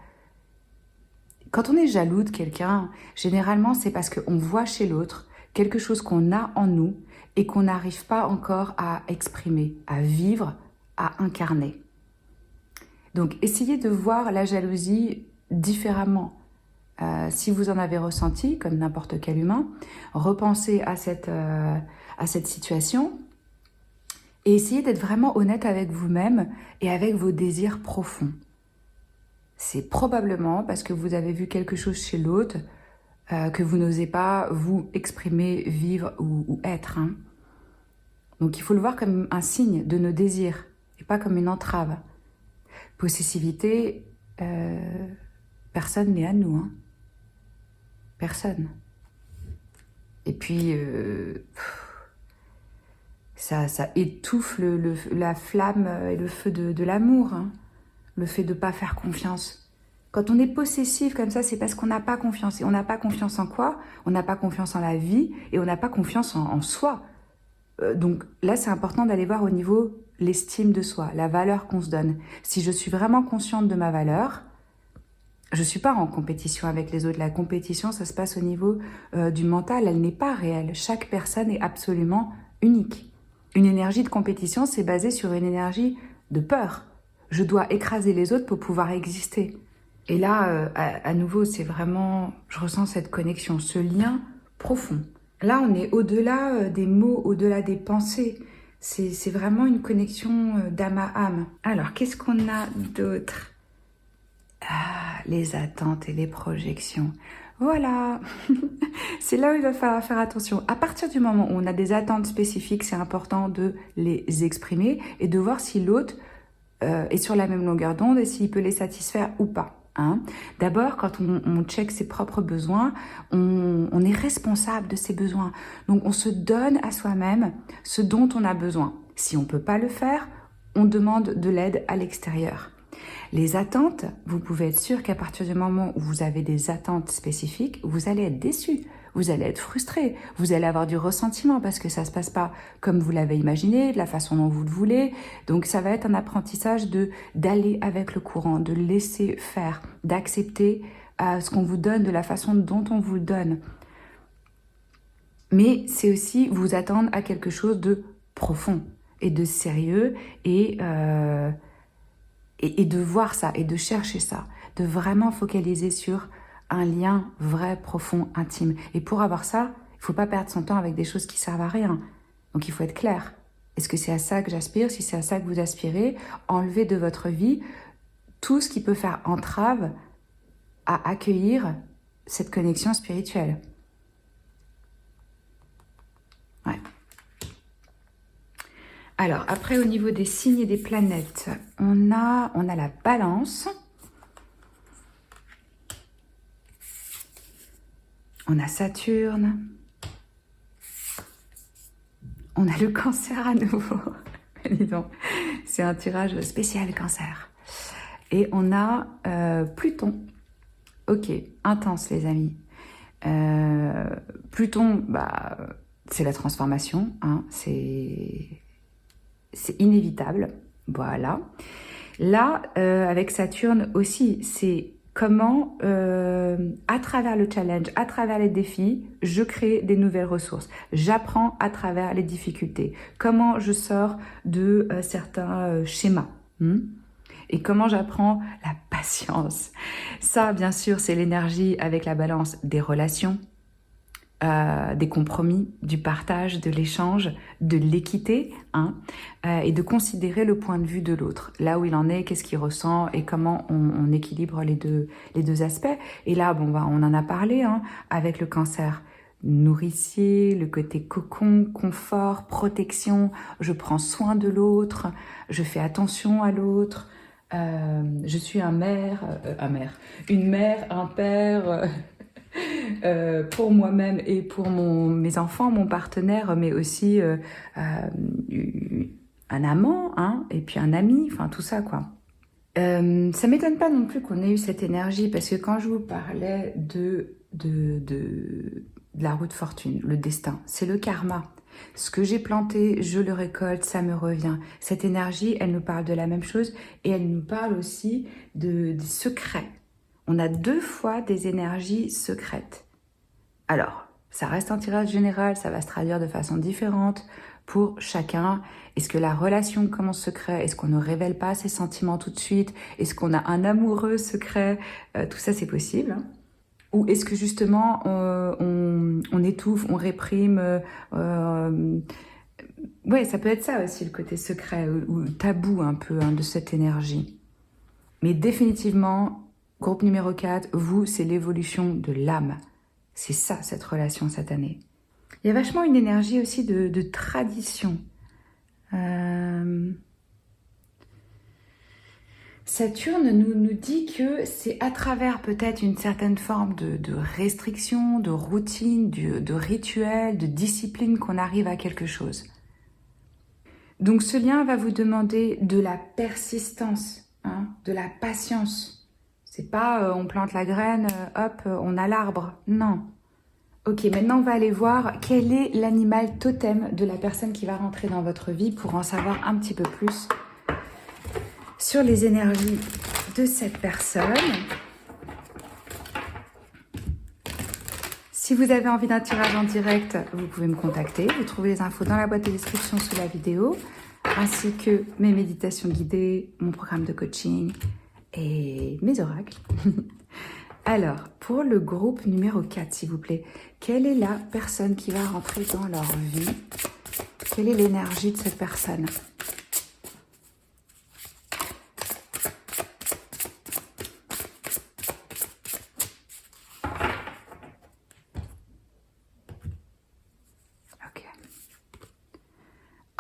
Quand on est jaloux de quelqu'un, généralement, c'est parce qu'on voit chez l'autre quelque chose qu'on a en nous et qu'on n'arrive pas encore à exprimer, à vivre, à incarner. Donc, essayez de voir la jalousie différemment. Si vous en avez ressenti, comme n'importe quel humain, repensez à cette situation et essayez d'être vraiment honnête avec vous-même et avec vos désirs profonds. C'est probablement parce que vous avez vu quelque chose chez l'autre que vous n'osez pas vous exprimer, vivre ou être. Hein. Donc il faut le voir comme un signe de nos désirs et pas comme une entrave. Possessivité, personne n'est à nous. Hein. Personne. Et puis, ça étouffe la flamme et le feu de l'amour. Hein. Le fait de ne pas faire confiance. Quand on est possessif comme ça, c'est parce qu'on n'a pas confiance. Et on n'a pas confiance en quoi? On n'a pas confiance en la vie et on n'a pas confiance en soi. Donc là, c'est important d'aller voir au niveau l'estime de soi, la valeur qu'on se donne. Si je suis vraiment consciente de ma valeur, je ne suis pas en compétition avec les autres. La compétition, ça se passe au niveau du mental. Elle n'est pas réelle. Chaque personne est absolument unique. Une énergie de compétition, c'est basé sur une énergie de peur. Je dois écraser les autres pour pouvoir exister. Et là, à nouveau, c'est vraiment... Je ressens cette connexion, ce lien profond. Là, on est au-delà des mots, au-delà des pensées. C'est vraiment une connexion d'âme à âme. Alors, qu'est-ce qu'on a d'autre? Ah, les attentes et les projections. Voilà. C'est là où il va falloir faire attention. À partir du moment où on a des attentes spécifiques, c'est important de les exprimer et de voir si l'autre est sur la même longueur d'onde et s'il peut les satisfaire ou pas. Hein. D'abord, quand on check ses propres besoins, on est responsable de ses besoins. Donc, on se donne à soi-même ce dont on a besoin. Si on ne peut pas le faire, on demande de l'aide à l'extérieur. Les attentes, vous pouvez être sûr qu'à partir du moment où vous avez des attentes spécifiques, vous allez être déçu, vous allez être frustré, vous allez avoir du ressentiment parce que ça ne se passe pas comme vous l'avez imaginé, de la façon dont vous le voulez. Donc ça va être un apprentissage d'aller avec le courant, de laisser faire, d'accepter ce qu'on vous donne de la façon dont on vous le donne. Mais c'est aussi vous attendre à quelque chose de profond et de sérieux et de voir ça, et de chercher ça, de vraiment focaliser sur un lien vrai, profond, intime. Et pour avoir ça, il ne faut pas perdre son temps avec des choses qui ne servent à rien. Donc il faut être clair. Est-ce que c'est à ça que j'aspire? Si c'est à ça que vous aspirez, enlevez de votre vie tout ce qui peut faire entrave à accueillir cette connexion spirituelle. Ouais. Alors, après, au niveau des signes et des planètes, on a la Balance. On a Saturne. On a le Cancer à nouveau. Dis donc, c'est un tirage spécial Cancer. Et on a Pluton. Ok, intense les amis. Pluton, c'est la transformation. Hein, c'est inévitable, voilà. Là, avec Saturne aussi, c'est comment, à travers le challenge, à travers les défis, je crée des nouvelles ressources. J'apprends à travers les difficultés. Comment je sors de certains schémas. Et comment j'apprends la patience. Ça, bien sûr, c'est l'énergie avec la Balance des relations, des compromis, du partage, de l'échange, de l'équité, hein, et de considérer le point de vue de l'autre, là où il en est, qu'est-ce qu'il ressent et comment on équilibre les deux aspects. Et là, on en a parlé, hein, avec le Cancer nourricier, le côté cocon, confort, protection, je prends soin de l'autre, je fais attention à l'autre, je suis une mère, un père... pour moi-même et pour mes enfants, mon partenaire, mais aussi un amant, hein, et puis un ami, enfin tout ça quoi. Ça m'étonne pas non plus qu'on ait eu cette énergie, parce que quand je vous parlais de la roue de fortune, le destin, c'est le karma. Ce que j'ai planté, je le récolte, ça me revient. Cette énergie, elle nous parle de la même chose et elle nous parle aussi des secrets. On a 2 fois des énergies secrètes. Alors, Ça reste un tirage général, ça va se traduire de façon différente pour chacun. Est-ce que la relation commence secret? Est-ce qu'on ne révèle pas ses sentiments tout de suite? Est-ce qu'on a un amoureux secret? Tout ça, c'est possible. Ou est-ce que justement, on étouffe, on réprime ouais, ça peut être ça aussi, le côté secret ou tabou un peu de cette énergie. Mais définitivement, groupe numéro 4, vous, c'est l'évolution de l'âme. C'est ça, cette relation cette année. Il y a vachement une énergie aussi de tradition. Saturne nous dit que c'est à travers peut-être une certaine forme de restriction, de routine, de rituel, de discipline qu'on arrive à quelque chose. Donc ce lien va vous demander de la persistance, de la patience. C'est pas on plante la graine, hop, on a l'arbre. Non. Ok, maintenant on va aller voir quel est l'animal totem de la personne qui va rentrer dans votre vie pour en savoir un petit peu plus sur les énergies de cette personne. Si vous avez envie d'un tirage en direct, vous pouvez me contacter. Vous trouvez les infos dans la boîte de description sous la vidéo, ainsi que mes méditations guidées, mon programme de coaching et mes oracles. Alors, pour le groupe numéro 4, s'il vous plaît, quelle est la personne qui va rentrer dans leur vie? Quelle est l'énergie de cette personne?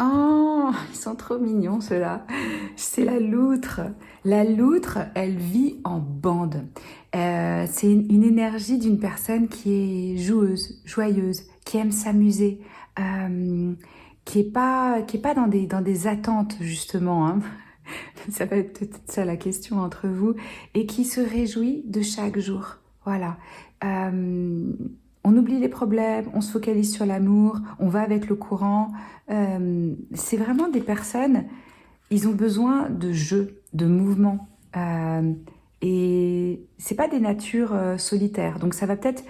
Oh, ils sont trop mignons ceux-là. C'est la loutre. La loutre, elle vit en bande. C'est une énergie d'une personne qui est joueuse, joyeuse, qui aime s'amuser, qui est pas dans des attentes justement. Hein. Ça va être peut-être ça la question entre vous, et qui se réjouit de chaque jour. Voilà. On oublie les problèmes, on se focalise sur l'amour, on va avec le courant. C'est vraiment des personnes, ils ont besoin de jeu, de mouvement. Et c'est pas des natures solitaires. Donc ça va peut-être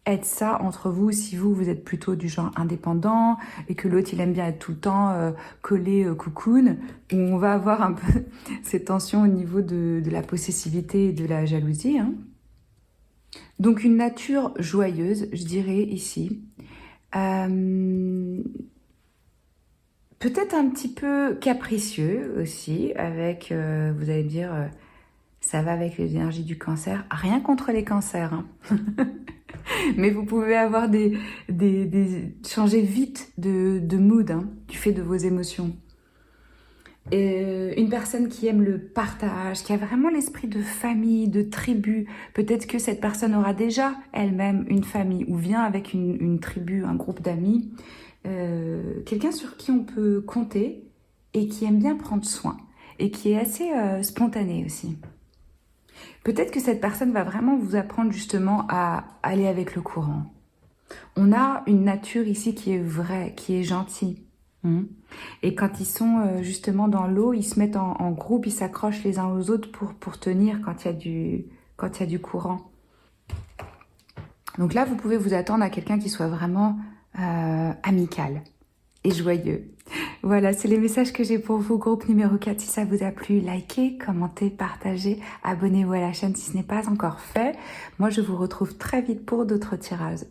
être ça entre vous, si vous êtes plutôt du genre indépendant et que l'autre il aime bien être tout le temps collé cocoon, où on va avoir un peu ces tensions au niveau de la possessivité et de la jalousie. Hein. Donc une nature joyeuse, je dirais ici. Peut-être un petit peu capricieux aussi, avec, vous allez me dire, ça va avec les énergies du cancer. Rien contre les cancers, hein. Mais vous pouvez avoir changer vite de mood, hein, du fait de vos émotions. Une personne qui aime le partage, qui a vraiment l'esprit de famille, de tribu. Peut-être que cette personne aura déjà elle-même une famille ou vient avec une tribu, un groupe d'amis. Quelqu'un sur qui on peut compter et qui aime bien prendre soin et qui est assez spontané aussi. Peut-être que cette personne va vraiment vous apprendre justement à aller avec le courant. On a une nature ici qui est vraie, qui est gentille. Et quand ils sont justement dans l'eau, ils se mettent en groupe, ils s'accrochent les uns aux autres pour tenir quand il y a du courant. Donc là, vous pouvez vous attendre à quelqu'un qui soit vraiment amical et joyeux. Voilà, c'est les messages que j'ai pour vous, groupe numéro 4. Si ça vous a plu, likez, commentez, partagez, abonnez-vous à la chaîne si ce n'est pas encore fait. Moi, je vous retrouve très vite pour d'autres tirages.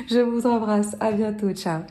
Je vous embrasse, à bientôt, ciao.